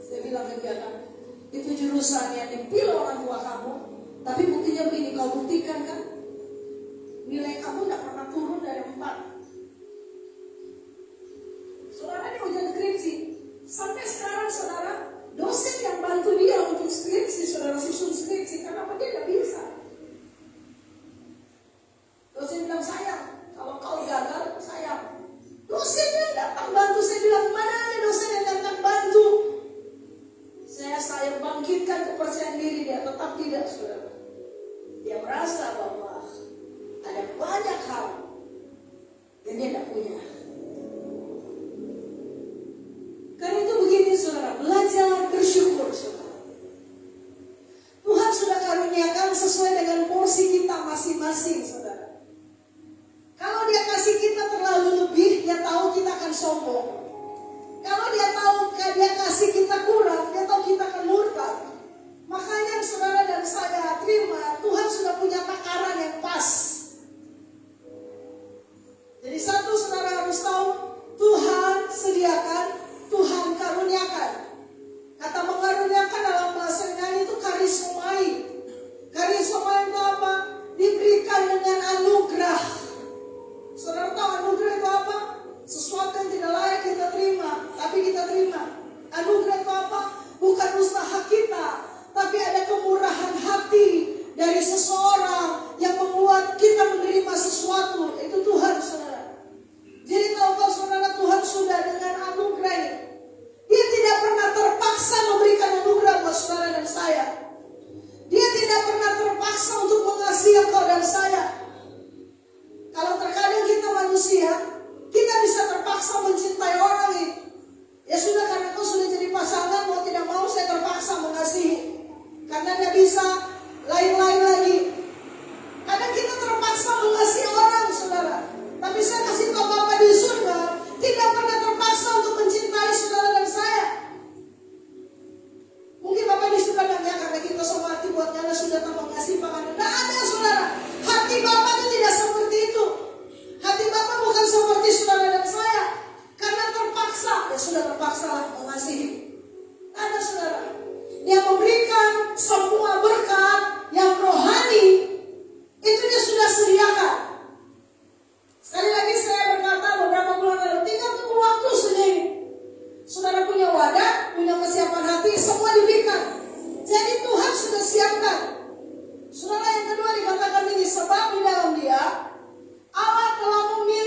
Saya bilang ke dia kan, itu jurusan yang dipilih orang tua kamu. Tapi buktinya begini, kau buktikan kan, nilai kamu tidak pernah turun dari 4. Saudara, ini ujian skripsi. Sampai sekarang saudara, dosen yang bantu dia untuk skripsi, saudara susun skripsi, kenapa dia tidak bisa? Dosen bilang, sayang, kalau kau gagal, sayang. Dosen yang datang bantu, saya bilang, mana ada dosen yang datang bantu? Saya bangkitkan kepercayaan diri dia, tetap tidak, saudara. Dia merasa bahwa ada banyak hal yang dia tidak punya. Karena itu begini, saudara, belajar bersyukur, saudara. Tuhan sudah karuniakan sesuai dengan porsi kita masing-masing, saudara. Kalau dia kasih kita terlalu lebih, dia tahu kita akan sombong. Kalau dia tahu dia kasih kita kurang, dia tahu kita akan murtad. Makanya saudara dan saya terima, Tuhan sudah punya takaran yang pas. Jadi satu, saudara harus tahu, Tuhan sediakan, Tuhan karuniakan. Kata mengaruniakan dalam bahasa Yunani itu karismai. Karismai itu apa? Diberikan dengan anugerah. Saudara tahu anugerah itu apa? Sesuatu yang tidak layak kita terima, tapi kita terima. Anugerah itu apa? Bukan usaha kita, tapi ada kemurahan hati dari seseorang yang membuat kita menerima sesuatu. Itu Tuhan, saudara. Jadi tahukah saudara, Tuhan sudah dengan anugerah ini. Dia tidak pernah terpaksa memberikan anugerah buat saudara dan saya. Dia tidak pernah terpaksa untuk mengasihi engkau dan saya. Kalau terkadang kita manusia, kita bisa terpaksa mencintai orang ini. Ya sudah, karena kau sudah jadi pasangan, mau tidak mau saya terpaksa mengasihi. Karena tidak bisa lain-lain lagi. Kadang kita terpaksa mengasihi orang, saudara. Tapi saya kasih tahu Bapak di surga, tidak pernah terpaksa untuk mencintai saudara dan saya. Mungkin Bapak di surga nanya karena kita semua hati buat nyala sudah tak mengasihi pasangan. Tidak ada, saudara. Hati Bapak itu tidak seperti itu. Hati Bapak bukan seperti saudara dan saya. Karena terpaksa, ya sudah terpaksa mengasihi. Ada, saudara. Dia memberikan semua berkat yang rohani, itu dia sudah sediakan. Sekali lagi saya berkata beberapa bulan lalu, tinggal tunggu waktu sudah ini. Saudara punya wadah, punya kesiapan hati, semua diberikan. Jadi Tuhan sudah siapkan. Saudara, yang kedua dikatakan ini, sebab di dalam dia Allah telah memilih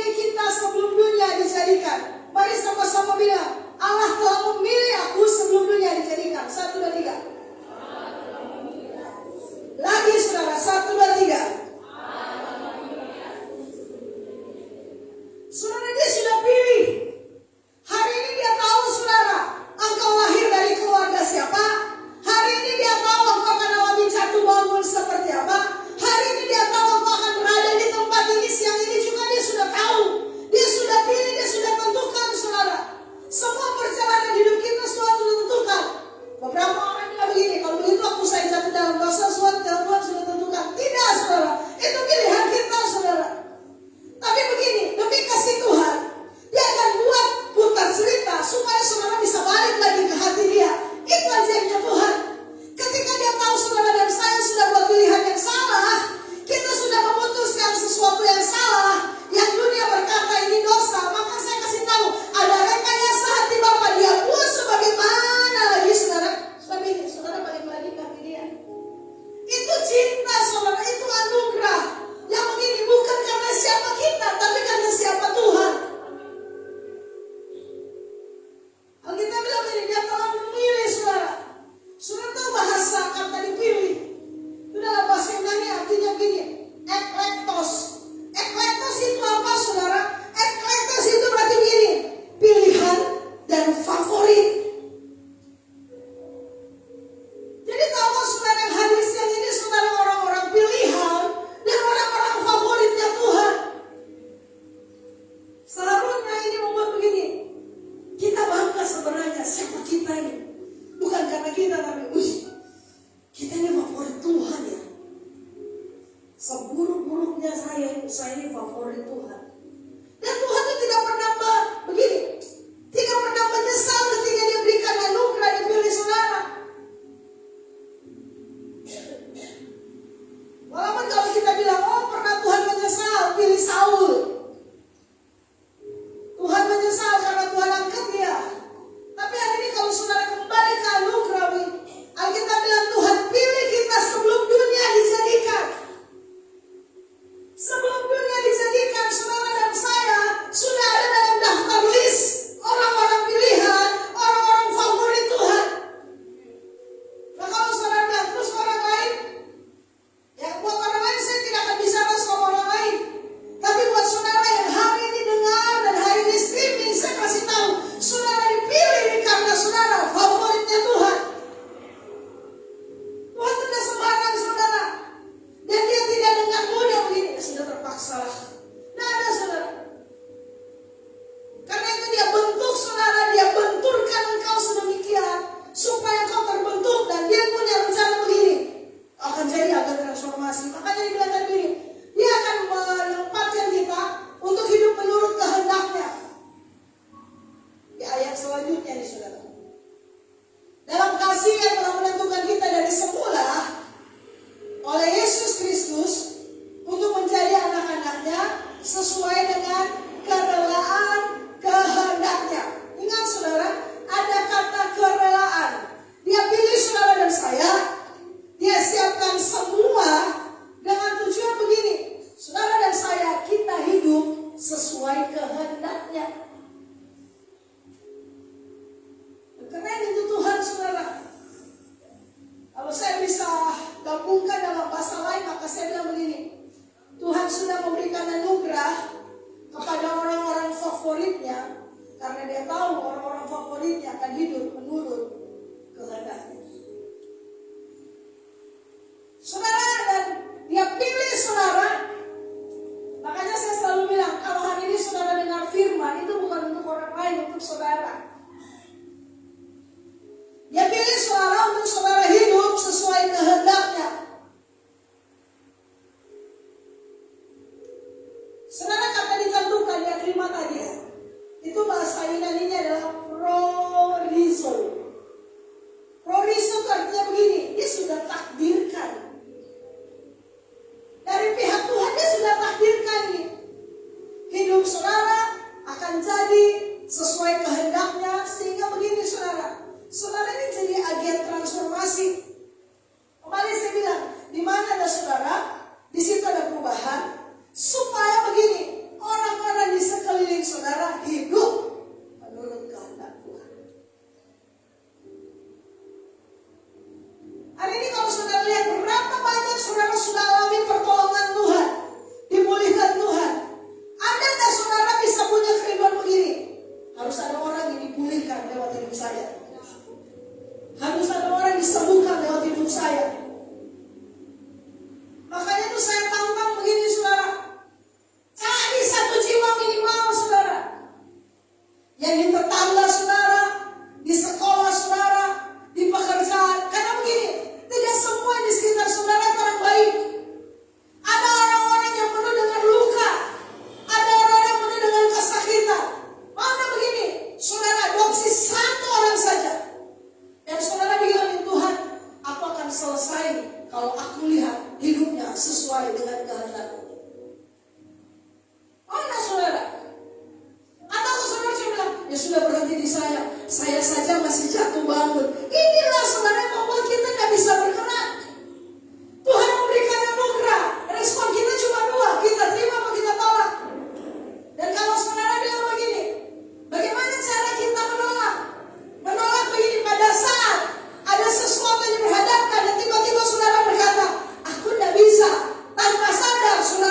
Kalau saya bisa gabungkan dalam bahasa lain, maka saya bilang begini. Tuhan sudah memberikan anugerah kepada orang-orang favoritnya, karena dia tahu orang-orang favoritnya akan hidup menurut kehendaknya. Saudara, dan dia pilih saudara. Makanya saya selalu bilang, kalau hari ini saudara dengar firman, itu bukan untuk orang lain, untuk saudara. Dia pilih saudara untuk saudara hidup sesuai kehendaknya. Saudara, kata ditentukan dia terima tadi ya. Itu bahasa Yunaninya adalah prorizo. Prorizo itu artinya begini, dia sudah takdirkan. Dari pihak Tuhan dia sudah takdirkan nih. Hidup saudara akan jadi sesuai kehendaknya. Sehingga begini saudara, saudara ini jadi agen transformasi. Kembali saya bilang, di mana ada saudara, di situ ada perubahan. Supaya begini, orang-orang di sekeliling saudara hidup menurut kehendak Tuhan. Hari ini kalau saudara lihat berapa banyak saudara sudah alami pertolongan Tuhan, dipulihkan Tuhan. Ada nggak saudara bisa punya kerinduan begini? Harus ada orang yang dipulihkan lewat hidup saya. Harus ada orang disembuhkan lewat hidup saya. Makanya itu saya tantang begini saudara. Cari satu jiwa minimal saudara. Yang di tetangga saudara, di sekolah saudara, di pekerjaan. Karena begini, tidak semua di sekitar saudara orang baik. Ada orang-orang yang penuh dengan luka. Ada orang-orang yang penuh dengan kesakitan. Mana begini, saudara adopsi satu orang saja. Dan saudara bilang, Tuhan, aku akan selesai kalau aku lihat hidupnya sesuai dengan kehendak-Mu. Mana saudara? Atau saudara cuma bilang, ya sudah berhenti di saya saja masih jatuh bangun. Inilah saudara yang membuat kita tidak bisa bergerak. Tuhan memberikan anugerah. Respon kita cuma dua, kita terima atau kita tolak. Dan kalau saudara bilang begini, bagaimana cara kita menolak? Menolak begini, pada saat ada sesuatu yang berhadapkan dan tiba-tiba saudara berkata, aku tidak bisa. Tanpa sadar saudara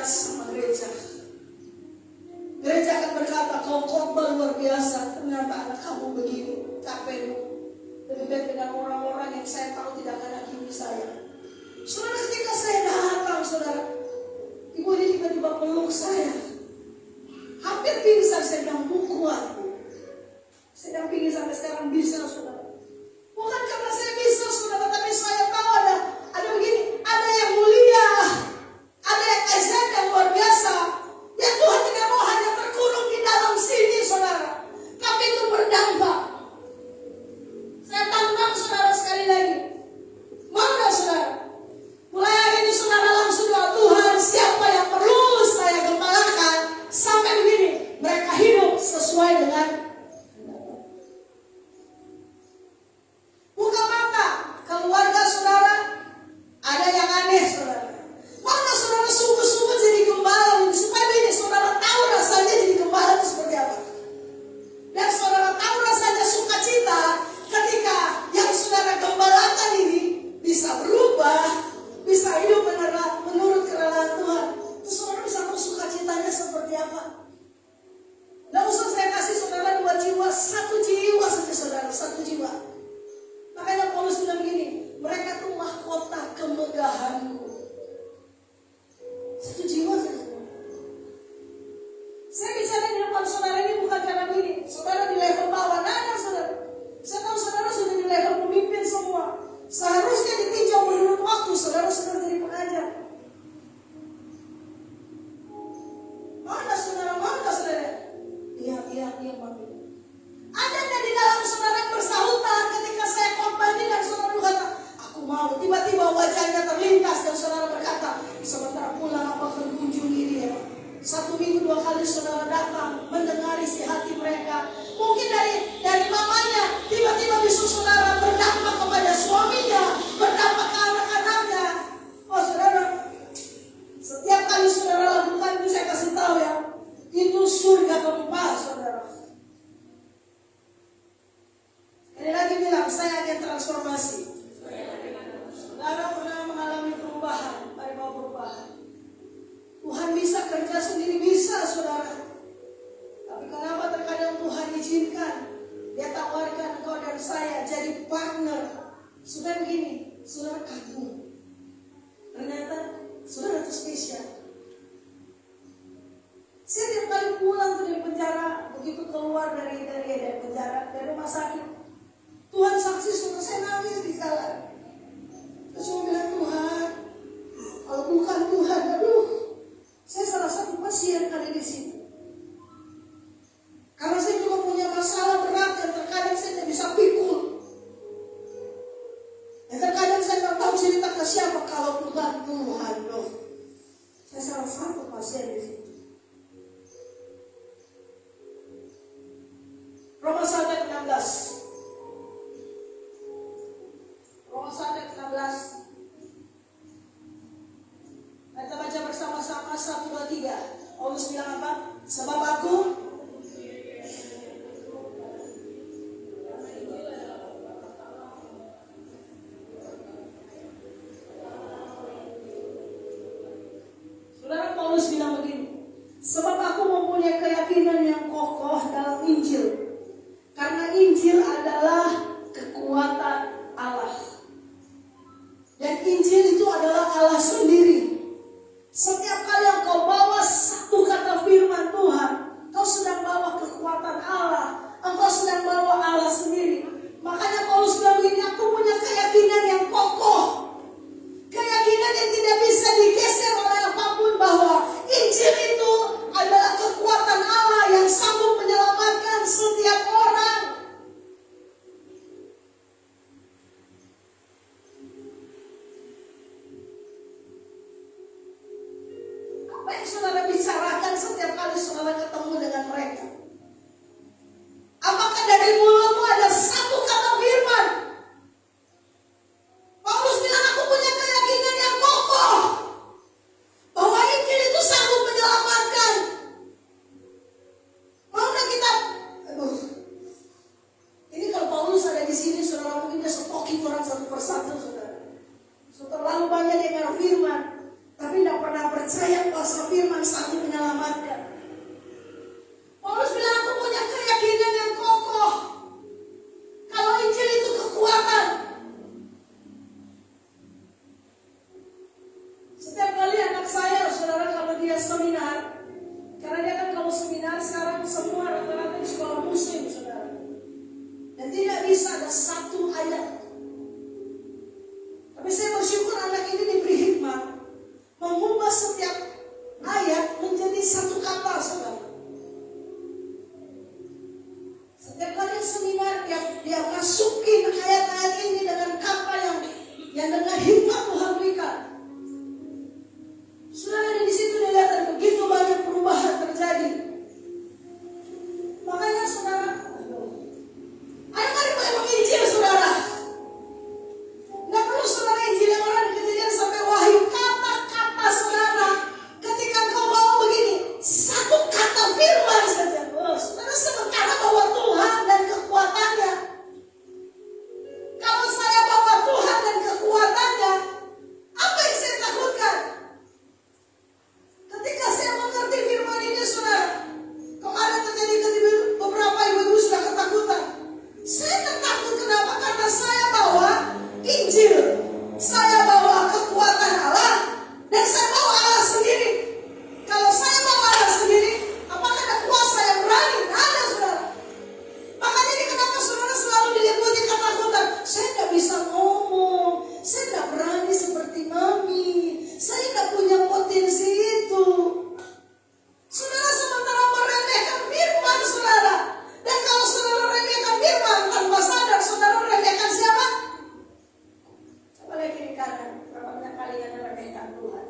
attach sama gereja. Gereja akan berkata, kau khotbah luar biasa, ternyata anak kamu begini, capek. Lebih baik dengan orang-orang yang saya tahu tidak akan hakimi saya. Saudara, ketika saya datang, saudara, ibu ini tiba-tiba peluk saya. Hampir pingsan, saya bilang, Bu kuat. Saya dampingi sampai sekarang bisa, saudara. Bukan karena saya bisa, saudara, tapi saya tahu ada begini, ada yang mulia, ada yang ajaib yang luar biasa. Ya Tuhan tidak mau hanya terkurung di dalam sini, saudara, tapi itu berdampak. Saya tantang saudara sekali lagi. Mau gak saudara? Mulai hari ini saudara langsung doa, Tuhan siapa yang perlu saya gembalakan sampai begini, mereka hidup sesuai dengan buka mata. Keluarga saudara ada yang aneh, saudara. Mana saudara sungguh-sungguh jadi gembala supaya ini saudara tahu rasanya jadi gembala itu seperti apa. Dan saudara tahu rasanya sukacita ketika yang saudara gembalakan ini bisa berubah, bisa hidup menurut kerelaan Tuhan. Terus saudara bisa tahu sukacitanya seperti apa. Tidak usah saya kasih saudara 2 jiwa, 1 jiwa saja saudara, 1 jiwa. Makanya Paulus bilang begini, mereka tuh mahkota kemegahanku. 1 jiwa saja. Saya bicara di depan saudara ini bukan karena begini, saudara di level bawah, nada saudara. Saya tahu saudara sudah di level pemimpin semua. Seharusnya ditinjau menurut waktu, saudara sudah jadi pengajar. Mana saudara, mana saudara? Iya, Bang. Ada di dalam saudara yang bersahutan ketika saya khotbah ini dan saudara berkata, aku mau. Tiba-tiba wajahnya terlintas dan saudara berkata, sementara pulang apa mengunjungi dia. 1 minggu 2 kali saudara datang mendengari isi hati mereka. Mungkin dari mamanya tiba-tiba bisa saudara berdampak kepada suaminya, berdampak ke anak-anaknya. Oh saudara, setiap kali saudara lakukan itu saya kasih tahu ya, itu surga keempat saudara. Ini lagi bilang saya akan transformasi. Saudara pernah mengalami perubahan, mari mau perubahan. Tuhan bisa kerja sendiri, bisa saudara. Tapi kenapa terkadang Tuhan izinkan dia tawarkan engkau dan saya jadi partner. Sudah begini, saudara kagum. Ternyata saudara itu spesial. Saya tiap kali pulang dari penjara, begitu keluar dari penjara, dari rumah sakit, Tuhan saksi saudara, saya nangis di jalan. Terus saya bilang, Tuhan, kalau bukan Tuhan, aduh, saya salah satu pasien kali di situ. Karena saya juga punya masalah berat yang terkadang saya tidak bisa pikul. Dan terkadang saya tidak tahu cerita ke siapa kalau bukan Tuhan loh. Saya salah satu pasien di situ. Roma 1 ayat 16. Roma 1 ayat 16. Kita baca bersama-sama 1, 2, 3. Paulus bilang apa? Sebab aku Saudara, Paulus bilang begini, sebab aku mempunyai keyakinan yang kokoh dalam Injil. Karena Injil adalah kekuatan Allah. Dan Injil itu adalah Allah sendiri. Setiap kali yang kau bawa satu kata firman Tuhan, kau sedang bawa kekuatan Allah. Engkau sedang bawa Allah sendiri. Makanya Paulus bilang begini, aku punya keyakinan yang kokoh. Keyakinan yang tidak bisa digeser oleh apapun, bahwa Injil itu adalah kekuatan Allah yang sanggup menyelamatkan setiap orang. Apa yang saudara bicarakan setiap kali saudara ketemu dengan mereka? Apakah dari mulutmu ada satu kata firman? Paulus bilang, aku punya keyakinan yang kokoh bahwa Injil itu sanggup menyelamatkan. Maunya kita, ini kalau Paulus ada di sini, saudara mungkin dia stokin orang satu persatu, saudara. So, terlalu banyak dengar firman, tapi tidak pernah percaya kuasa firman. firman sanggup menyelamatkan. Paulus bilang, aku punya keyakinan yang kokoh. Kalau Injil itu kekuatan. Setiap kali anak saya, saudara, kalau dia seminar, karena dia kan kalau seminar sekarang semua rata-rata di sekolah muslim, saudara. Dan tidak bisa ada satu ayat. Tapi saya bersyukur anak ini diberi hikmat mengubah setiap ayat menjadi satu kata, saudara. Setiap kali seminar dia masukin ayat-ayat ini dengan kata yang dengan hikmat Tuhan berikan. Saudara, di situ dilihat begitu banyak perubahan terjadi. Makanya saudara, ayo mari menginjil, saudara. Nggak perlu saudara injil yang orang Kejadian sampai Wahyu, kata-kata saudara. Ketika kau bawa begini, satu kata firman saja, saudara sementara bawa Tuhan dan kekuatannya. Kalau saya bawa Tuhan dan kekuatannya, apa yang saya takutkan? Ketika saya mengerti firman ini, saudara, kemarin terjadi beberapa ibu-ibu sudah ketakutan. Saya takut kenapa? Karena saya bawa Injil, saya bawa kekuatan Allah, dan saya bawa Allah sendiri. Kalau saya bawa Allah sendiri, apakah ada kuasa yang berani? Ada, saudara. Makanya ini kenapa saudara selalu diliputi ketakutan. Saya tidak bisa ngomong, saya tidak berani seperti mami, saya tidak punya potensi itu. Saudara sementara meremehkan firman, saudara. Dan kalau saudara remehkan firman tanpa sadar, saudara remehkan siapa? Coba lihat kiri kanan, berapa banyak kali yang meremehkan Tuhan.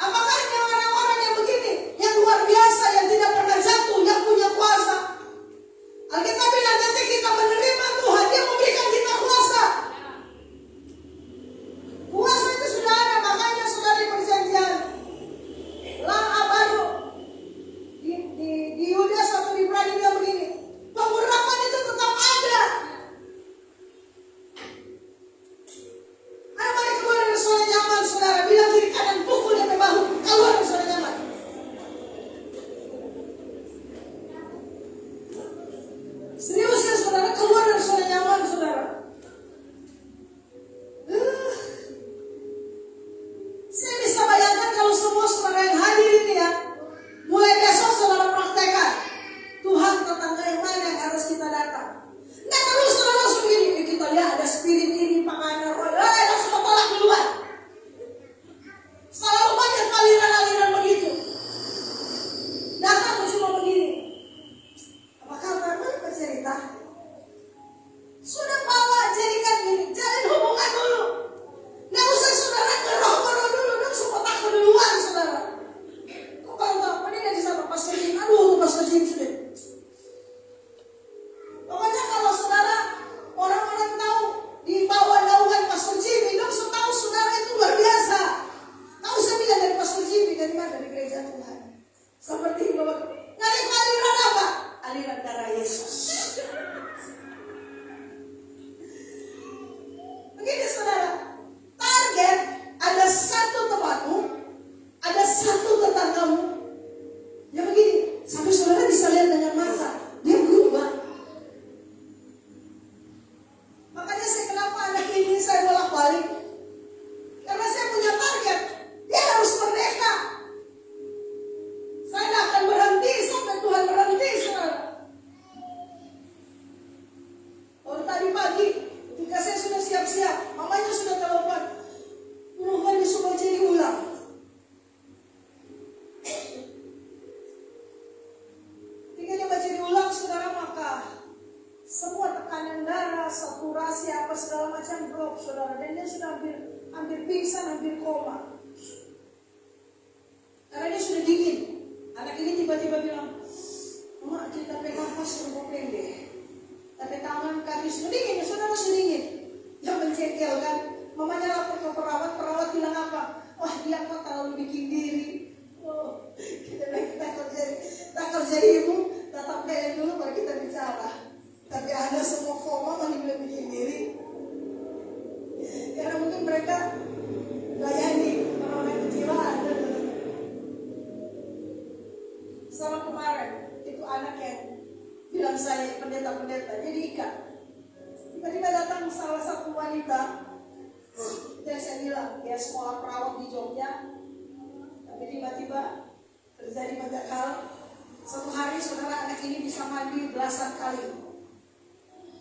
Apakah hanya orang-orang yang begini, yang luar biasa, yang tidak pernah jatuh, yang punya kuasa? Alkitab bilang nanti kita menerima Tuhan, Dia memberikan kita kuasa. Kuasa itu sudah ada, makanya sudah di perjanjian Lama baru di Yudas atau di Ibrani dia begini, pengurapan itu tetap ada. Ayo mari keluar dari zona nyaman, saudara. Bilang kiri kanan, pukul dia bahu, keluar dari zona nyaman. Serius ya saudara, keluar dari zona nyaman, saudara. Saya bisa bayangkan kalau semua saudara yang hadir ini ya, mulai besok saudara praktekkan. Tuhan, tetangga yang mana yang harus kita datang? Nggak perlu saudara langsung begini, kita lihat ada spirit ini, panganan roh, langsung tolak duluan. Selalu banyak aliran-aliran begitu. Datang cuma begini. Apa kabar? Mana cerita? Sudah bawa jadikan gini, jalin hubungan dulu. Nggak usah saudara ngeroh dulu, langsung otak duluan, saudara. Kok kalau apa ini dari sama Pastor Jim? Aduh, Pastor Jim sudah. Pokoknya kalau saudara orang-orang tahu di bawah naungan Pastor Jimmy, langsung tahu saudara itu luar biasa. Tahu saya bilang dari Pastor Jimmy, dari mana? Dari gereja Tuhan. Seperti bapak, dari aliran apa? Aliran darah Yesus. Begini saudara, target ada satu temanmu, ada satu tetanggamu. Ya begini, sampai saudara bisa lihat dengan mata, dia berubah. Makanya saya kenapa anak ini saya bolak-balik, karena saya punya target, dia harus merdeka. Saya tidak akan berhenti sampai Tuhan berhenti, saudara. Baru tadi pagi, ketika saya sudah siap-siap, mamanya sudah telepon, Tuhan disuruh jadi ulang. Ketika dia baca diulang, saudara, maka semua tekanan darah, saturasi apa segala macam drop, saudara. Dan dia sudah hampir pingsan, hampir koma. Karena dia sudah dingin. Anak ini tiba-tiba bilang, Mama, kita pegang pas rumah pendek. Tapi tangan kaki sudah dingin, saudara sudah dingin. Dia mencengkel kan. Mamanya lapor ke perawat, perawat bilang apa? Wah, dia kok terlalu bikin diri. Oh, kita kerja ibu, tatap kayak dulu baru kita bicara. Tapi Anda semua koma masih belum bikin diri. Karena mungkin mereka mereka layani orang-orang kejiwaan. Sama kemarin itu anak yang bilang saya pendeta jadi ikat. Tiba-tiba datang salah satu wanita dan saya bilang dia sekolah perawat di Jogja, tapi tiba-tiba terjadi banyak hal. Satu hari saudara anak ini bisa mandi belasan kali.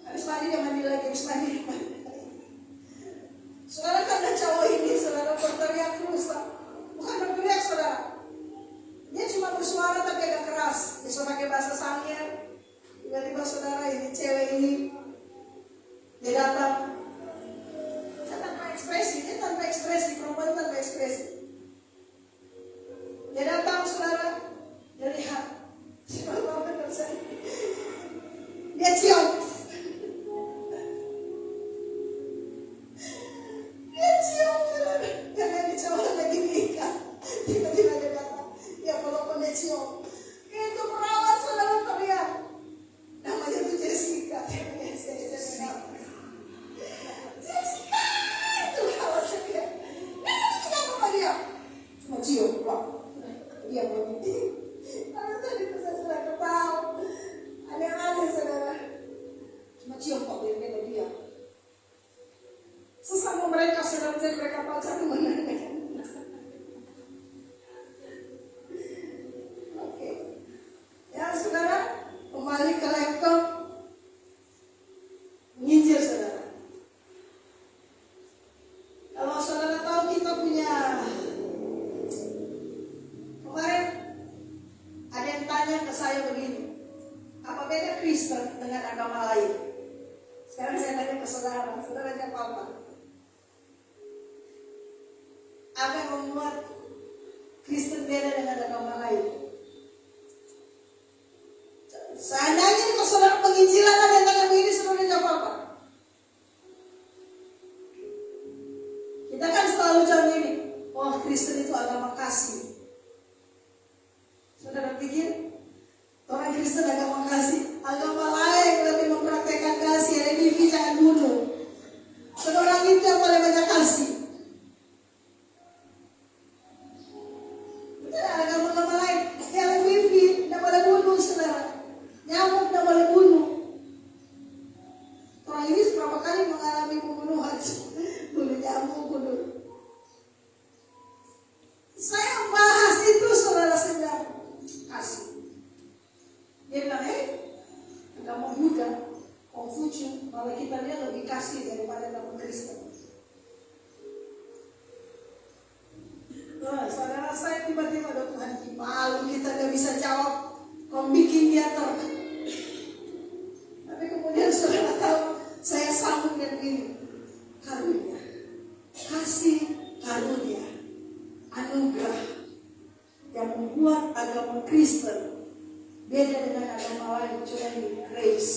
Habis mandi dia mandi lagi, habis mandi dia mandi lagi. Saudara karena cowok ini saudara berteriak terus, bukan berteriak saudara. Dia cuma bersuara tapi agak keras. Dia pakai bahasa Sangir. Tiba-tiba saudara ini cewek ini dia datang. Dia tanpa ekspresi, perempuan tanpa ekspresi. Dia datang saudara, dia lihat. Dia cium. Dia cium saudara. Karena dia coba lagi diikat. Tiba-tiba dia datang. Ya walaupun dia cium. Itu perawat saudara teriak. Namanya itu Jessica. Jessica. Itu perawat saya. Kenapa apa dia? Cuma cium pak. Dia begitu. Karena tadi saya sudah ketahu. Aneh-aneh saudara. Cuma cium pak dia. Sesama mereka sedang jadi mereka pacar menanyakan. Oke. Ya saudara, kembali ke laptop. Menginjil saudara. Kalau saudara tahu kita punya, kemarin ada yang tanya ke saya begini, apa beda Kristen dengan agama lain? Sekarang saya tanya ke saudara, saudara jawab apa? Apa yang membuat Kristen beda dengan agama lain? Seandainya kalau saudara penginjilan ada yang tanya begini, saudara jawab apa? Kita kan selalu jawab ini, oh Kristen itu agama kasih. Saudara pikir orang Kristen agama kasih, agama lain lebih mempraktekkan kasih, religius jangan bunuh. Saudara itu yang paling banyak kasih. Agama-agama lain yang lebih tidak boleh bunuh saudara. Nyamuk tidak boleh bunuh. Orang ini berapa kali mengalami pembunuhan? Bunuh nyamuk, bunuh. Saya bahas itu saudara sedang kasih. Dia bilang, agama Buddha, Konghucu, malah kita lihat lebih kasih daripada agama Kristen. Saudara saya tiba-tiba ada Tuhan malu kita gak bisa jawab. Kau bikin dia tapi kemudian saudara tahu saya sambung dengan ini. Karunia, kasih karunia, anugerah yang membuat agama Kristen beda dengan agama lain. Cuma ini grace,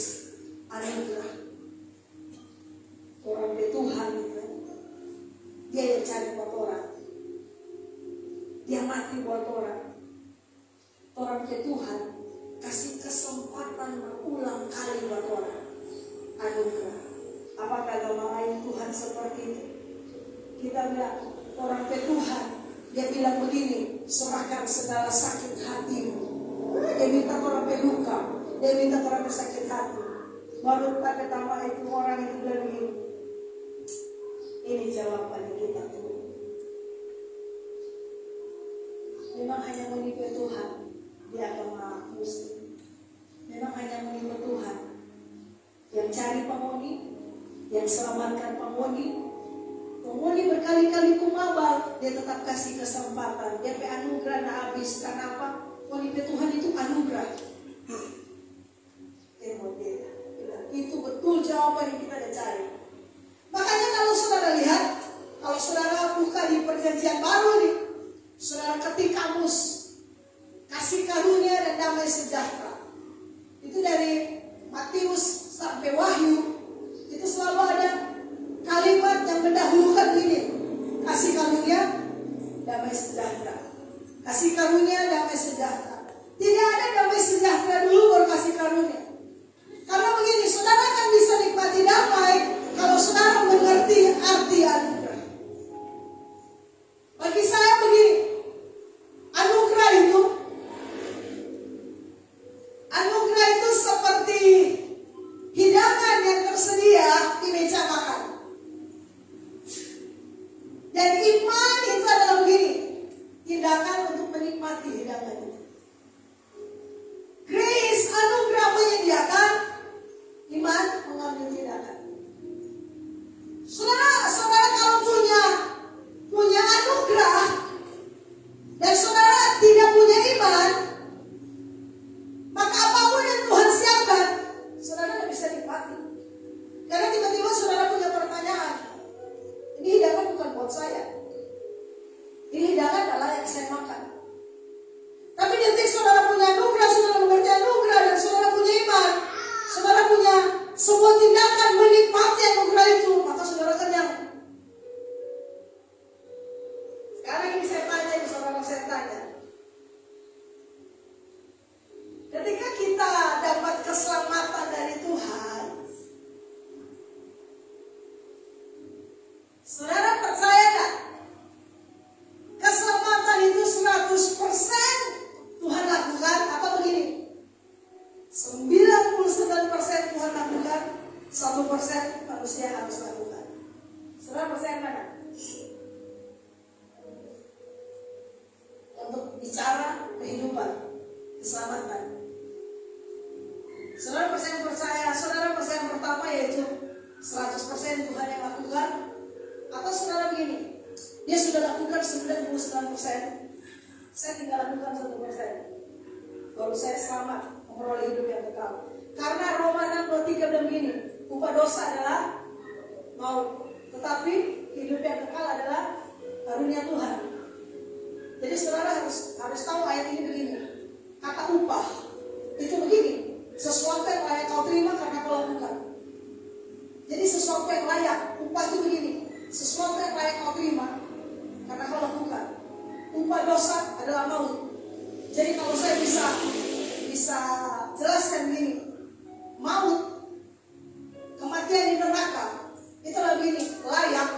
anugerah. Orang dia Tuhan itu, dia yang cari buat orang. Dia mati buat orang. Orang ke Tuhan kasih kesempatan berulang kali buat orang. Anugerah. Apakah agama lain Tuhan seperti itu? Kita bilang orang ke Tuhan, dia bilang begini, serahkan segala sakit hatimu. Dia minta orang peluka, dia minta orang bersakit hati. Baru pada tambah itu orang itu bilang begini, ini jawaban kita tuh. Memang hanya menipu Tuhan di agama Muslim. Memang hanya menipu Tuhan yang cari penghuni, yang selamatkan penghuni. Penghuni berkali-kali kumabal, dia tetap kasih kesempatan. Dia pe anugerah na habis. Karena apa? Menipu Tuhan itu anugerah. Itu betul jawaban yang kita cari. Makanya kalau saudara lihat, kalau saudara buka di perjanjian baru nih, saudara ketik kamus kasih karunia dan damai sejahtera. Itu dari Matius sampai Wahyu, itu selalu ada kalimat yang mendahulukan ini. Kasih karunia, damai sejahtera. Kasih karunia, damai sejahtera. Tidak ada damai sejahtera dulu baru kasih karunia. Karena begini, saudara akan bisa nikmati damai kalau saudara mengerti arti anugerah. Saudara percaya nggak? Keselamatan itu 100% Tuhan lakukan, apa begini? 99% Tuhan lakukan, 1% manusia harus lakukan. Saudara percaya mana? Untuk bicara kehidupan, keselamatan. Saudara percaya yang pertama yaitu 100% Tuhan yang lakukan, atau saudara begini, dia sudah lakukan 99%, saya tinggal lakukan 1%, baru saya selamat memperoleh hidup yang kekal. Karena Roma 6:23 bilang begini, upah dosa adalah maut, tetapi hidup yang kekal adalah karunia Tuhan. Jadi saudara harus tahu ayat ini begini, kata upah itu begini, sesuatu yang layak kau terima karena kau lakukan. Jadi sesuatu yang layak, upah itu begini, sesuatu yang layak kau terima karena kau lakukan. Upah dosa adalah maut. Jadi kalau saya bisa jelaskan begini, maut, kematian di neraka, itulah begini, layak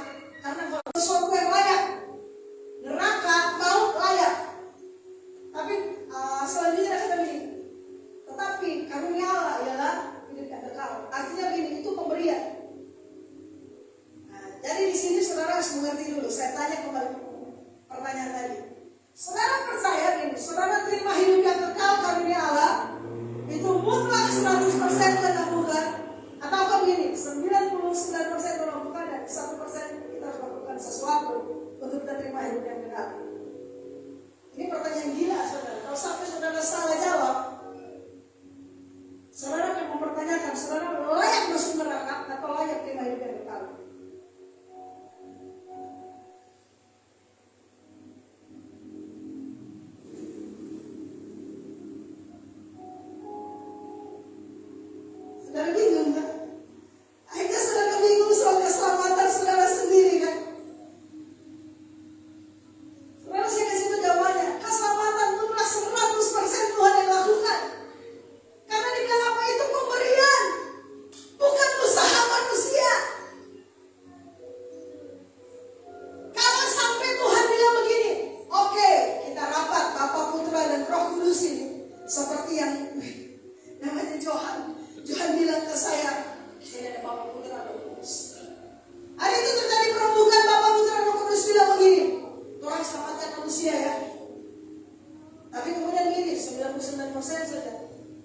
karena kalau sesuatu yang layak, neraka, maut layak. Tapi selanjutnya kata begini, tetapi karunia Allah ialah hidup yang kekal. Artinya begini, itu pemberian. Nah, jadi di sini saudara harus mengerti dulu. Saya tanya kembali pertanyaan tadi. Saudara percaya begini, saudara terima hidup yang kekal karunia Allah itu mutlak 100% Tuhan lakukan, atau apa begini, 99% melakukan dan 1% kita harus lakukan sesuatu untuk kita terima hidup yang kekal. Ini pertanyaan gila saudara. Kalau sampai saudara salah jawab, saudara akan mempertanyakan, saudara layak masuk neraka atau layak terima hidup yang kekal. Saudara bingung kan? Akhirnya saudara bingung soal keselamatan saudara sendiri kan? Saudara saya kasih itu jawabannya, keselamatan mutlak 100% Tuhan yang lakukan. Karena dibilang apa itu pemberian, bukan usaha manusia. Kalau sampai Tuhan bilang begini, oke, kita rapat Bapa, Putra dan Roh Kudus ini, seperti yang namanya Johan bilang ke saya ada Bapa, Putra, Roh Kudus. Hari itu terjadi perembukan Bapa, Putra, Roh Kudus bilang begini, Tuhan selamatkan manusia ya. Tapi kemudian gini, 99% saja,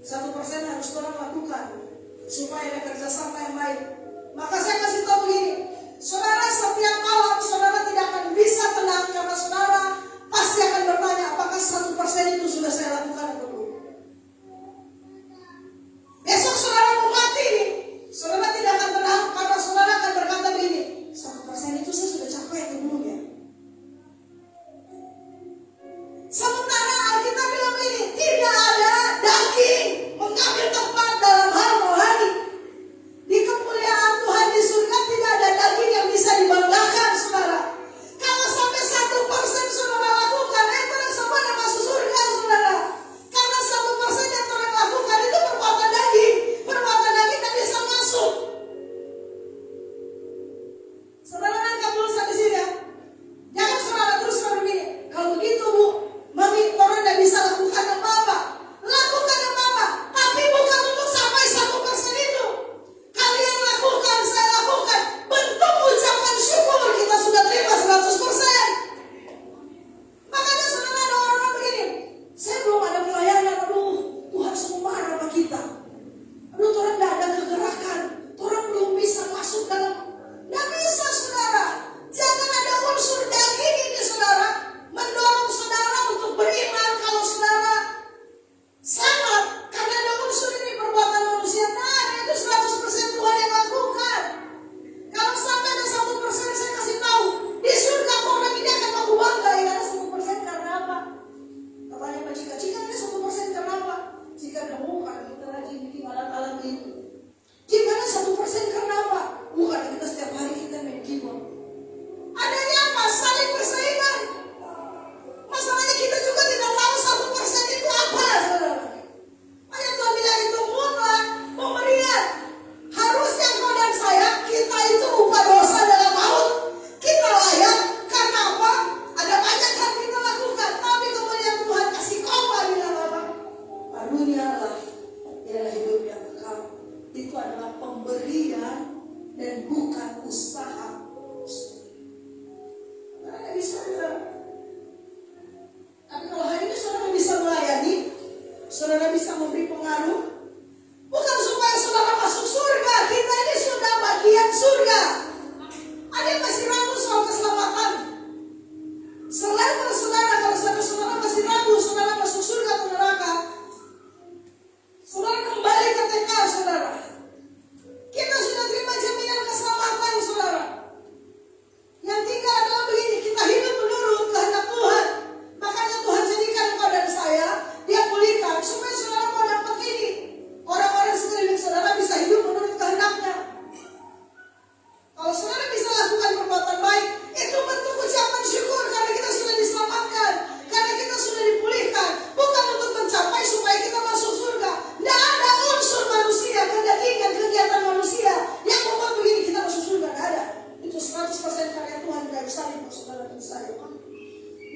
1% harus Tuhan lakukan supaya ada kerjasama yang baik. Maka saya kasih tahu begini, saudara setiap malam saudara tidak akan bisa tenang karena saudara pasti akan bertanya, apakah 1% itu sudah saya lakukan atau belum. Besok saudara mau mati nih, saudara tidak akan tenang karena saudara akan berkata begini, 1% itu saya sudah capai atau belum ya. Sementara Alkitab bilang begini, tidak ada daging mengambil tempat dalam hal rohani. Di kemuliaan Tuhan di surga tidak ada daging yang bisa dibanggakan saudara. Kalau sampai 1% saudara lakukan, terus semuanya masuk surga saudara. Karena 1% yang Tuhan lakukan itu perbuatan daging tak bisa masuk. Saudara nangkap dulu sampai sini ya.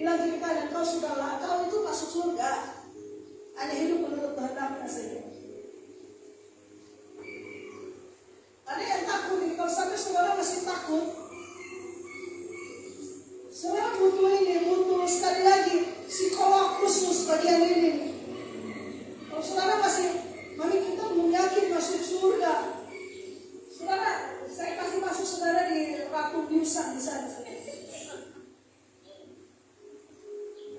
bilang kiri kanan, kau sudahlah, kau itu masuk surga. Hanya hidup menurut kehendaknya saja. Ada yang takut ini, kalau sampai saudara masih takut, saudara butuh ini, butuh sekali lagi psikolog khusus bagian ini. Kalau saudara masih, mami kita belum yakin masuk surga. Saudara, saya kasih masuk saudara di Ratu Biusang di sana.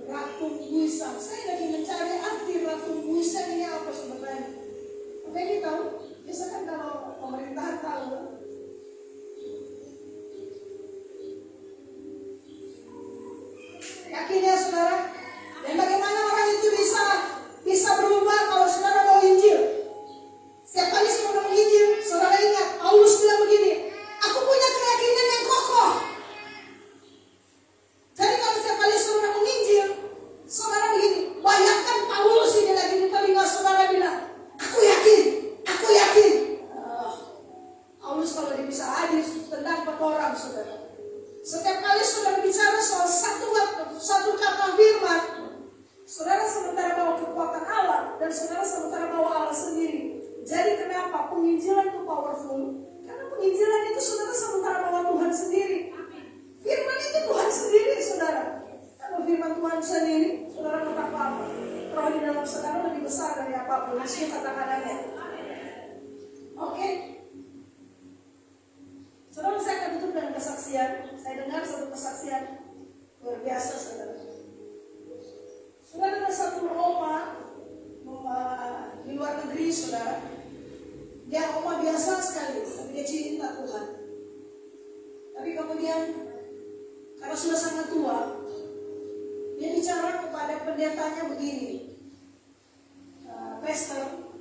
Ratu Biusang, saya lagi mencari arti Ratu Biusang ini apa sebenarnya. Apa ini tahu? Biasa kan kalau pemerintahan tahu. Yakin ya saudara? Dan bagaimana orang itu bisa berubah kalau saudara mau Injil? Setiap kali saudara mau Injil, saudara ingat Paulus bilang begini, aku punya keyakinan yang kokoh. Jadi kalau setiap kali saudara mau Injil, saudara begini, bayangkan Paulus ini lagi di telinga saudara bilang, aku yakin. Paulus kalau dia bisa hadir tendang 4 orang saudara. Setiap kali saudara bicara soal satu kata firman, saudara sementara bawa kekuatan Allah dan saudara sementara bawa Allah sendiri. Jadi kenapa penginjilan itu powerful? Karena penginjilan itu saudara sementara bawa Tuhan sendiri. Firman itu Tuhan sendiri saudara. Kalau firman Tuhan sendiri, saudara kata apa? Roh di dalam saudara lebih besar dari apapun. Yesus kata-katanya. Oke. Saudara, saya akan tutup dengan kesaksian. Saya dengar satu kesaksian luar biasa saudara. Sudah ada satu oma di luar negeri saudara. Dia oma biasa sekali, tapi dia cinta Tuhan. Tapi kemudian karena sudah sangat tua, dia bicara kepada pendetanya begini, Pastor,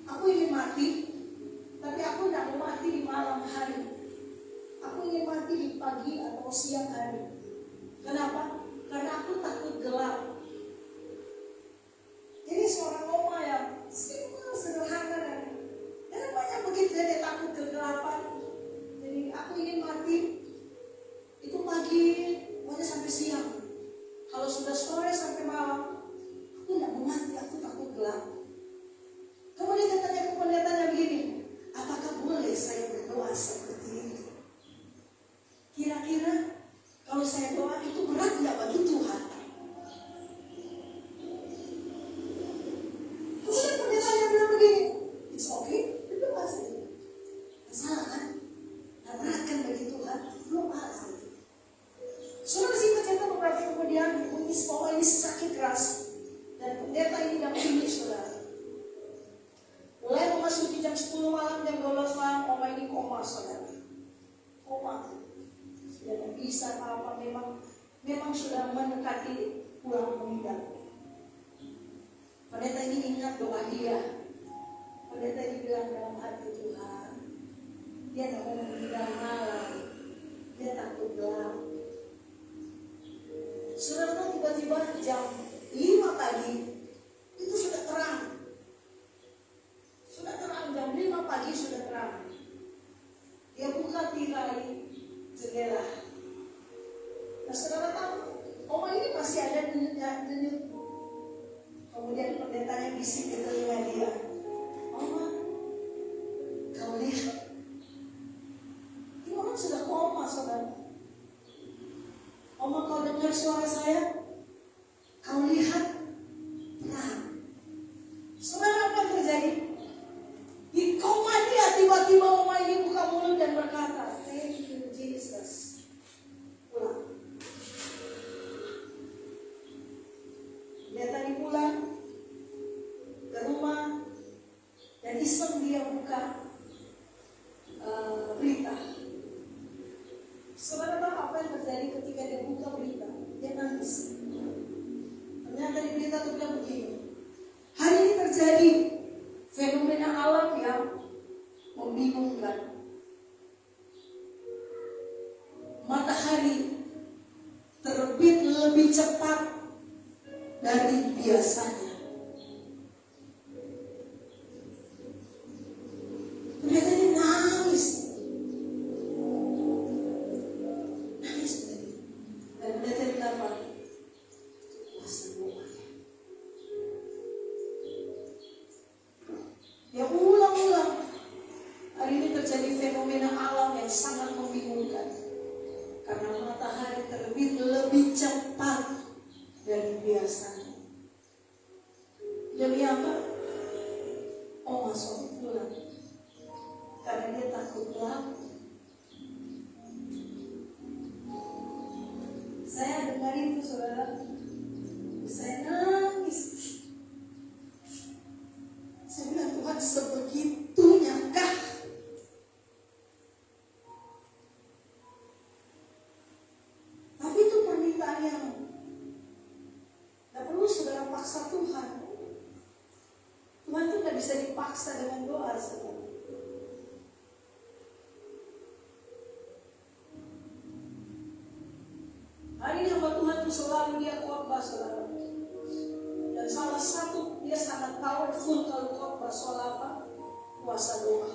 aku ingin mati, tapi aku tidak mau mati di malam hari. Aku ingin mati di pagi atau siang hari. Kenapa? Karena aku takut gelap. Jadi seorang oma yang simpel, sederhana, dan banyak begitu dia takut kegelapan. Jadi aku ingin mati itu pagi, pokoknya sampai siang. Kalau sudah sore sampai malam, aku tidak mau mati, aku takut gelap. Kemudian dia tanya ke pendetanya begini, apakah boleh saya berdoa seperti itu? Kira-kira kalau saya doa itu berat nggak bagi Tuhan? Kemudian pendetanya bilang begini, it's okay, berdoa saja. Masalah kan? Nggak berat kan bagi Tuhan? Doa saja. Saudara singkat cerita beberapa kemudian, ini sakit keras dan pendeta ini tidak begini saudara. Mulai memasuki jam 10 malam, jam 12 malam, oma ini koma saudara. Koma. Sudah tidak bisa apa-apa, memang sudah mendekati pulang meninggal. Pendeta ini ingat doa dia. Pendeta ini bilang dalam hati, Tuhan, dia tidak mau meninggal malam, dia takut gelap. Saudara, tiba-tiba jam 5 pagi itu sudah terang. Sudah terang, jam 5 pagi sudah terang. Dia buka tirai jendela. Nah saudara tahu, oma ini masih ada denyut. Kemudian pendetanya bisik ke telinga dia, Oma, kau lihat? Ini orang sudah koma saudara. Oma, kau dengar suara saya? Kau lihat? Nah, saudara, apa yang terjadi? Di koma dia, tiba-tiba oma ini buka mulut dan berkata, thank you Jesus. Pulang. Dia tadi pulang ke rumah dan iseng dia buka berita. Saudara tahu apa yang terjadi ketika dia buka berita? Dia nangis. Ternyata di berita itu bilang begini, hari ini terjadi fenomena alam yang membingungkan. Matahari terbit lebih cepat dari biasanya. Ternyata dia nangis. Dan ternyata dia apa? karena matahari terbit lebih cepat dari biasanya. Demi apa? Oh, masuk pulang. Karena dia takut gelap. Saya dengar itu, saudara. Saya nangis. Saya bilang, Tuhan, sebegitunya kah? Tapi itu permintaan yang tidak perlu saudara paksa Tuhan. Tuhan itu tidak bisa dipaksa dengan doa, saudara. Hari ini hamba Tuhan itu selalu dia khotbah, saudara. Dan salah satu dia sangat powerful kalau khotbah soal apa? Puasa doa.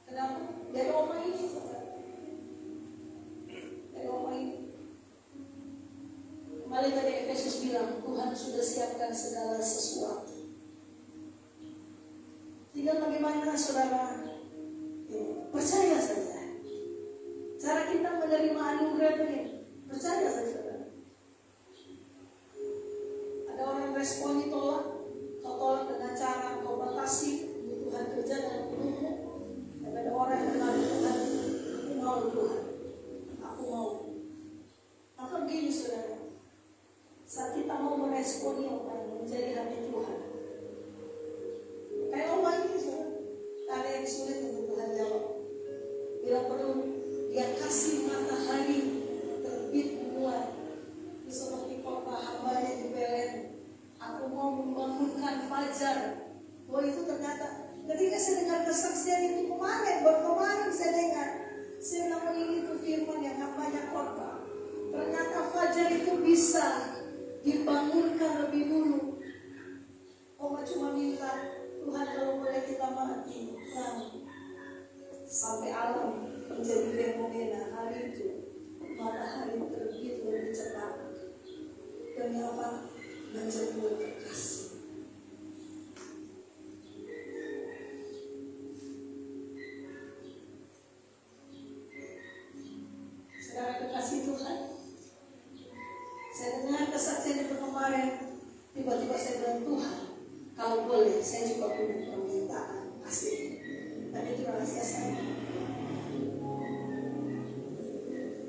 Kenapa? Dari oma ini, saudara. Dari oma ini. Kembali tadi Efesus bilang, Tuhan sudah siapkan segala sesuatu. Tinggal bagaimana, saudara? Percaya saja. Cara kita menerima anugerah ini, percaya saja, saudara. Ada orang respon ditolak, kau tolak dengan cara kau batasi kebutuhan kerja dalam hidupmu. Dan ada orang yang bilang, Tuhan, aku mau Tuhan, aku mau. Maka begini, saudara, saat kita mau meresponi apa yang menjadi hati Tuhan, kayak oma ini, saudara, ada yang sulit untuk Tuhan jawab. Bila perlu dia kasih matahari terbit duluan, seperti khotbah hambanya di Belen, aku mau membangunkan fajar. Oh, itu ternyata ketika saya dengar kesaksian itu baru kemarin saya dengar, saya bilang, ini itu firman yang hambanya khotbah. Ternyata fajar itu bisa dibangunkan lebih dulu. Oh, cuma minta Tuhan kalau boleh kita mati, sampai alam menjadi fenomena hari itu. Matahari terbit lebih cepat. Demi apa? Menjemput kekasih. Saudara kekasih Tuhan, saya dengar kesaksian itu kemarin. Tiba-tiba saya bilang, Tuhan, kalau boleh saya juga punya permintaan asli. Tapi itu rahasia saya.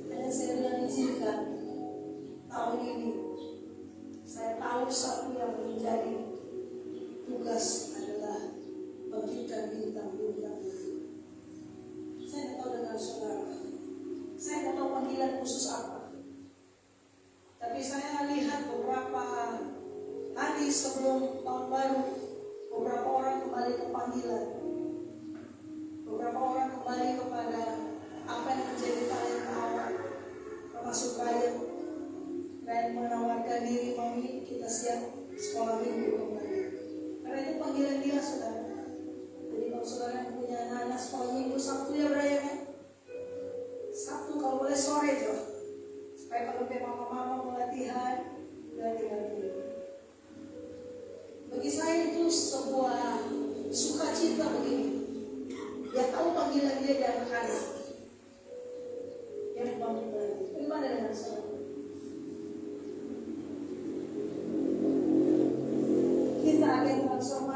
Dan saya bilang, izinkan tahun ini saya tahu satu yang menjadi tugas adalah bangkitkan bintang-bintang. Saya tidak tahu dengan saudara, saya tidak tahu panggilan khusus apa. Tapi saya lihat beberapa hari sebelum tahun baru, beberapa orang kembali ke panggilan. Beberapa orang kembali kepada apa yang menjadi talenta awal, termasuk Ryan. Ryan menawarkan diri, mami kita siap sekolah minggu kembali. Karena itu panggilan dia, saudara. Jadi kalau saudara punya anak sekolah minggu, Sabtu ya Ryan ya. Sabtu kalau boleh sore jo. Supaya kalau mama-mama mau latihan, latihan. Bagi saya itu sebuah sukacita begini. Dia tahu panggilan dia di anak-anak. Dia dibangun lagi. Bagaimana dengan saudara? Kita akan transformasi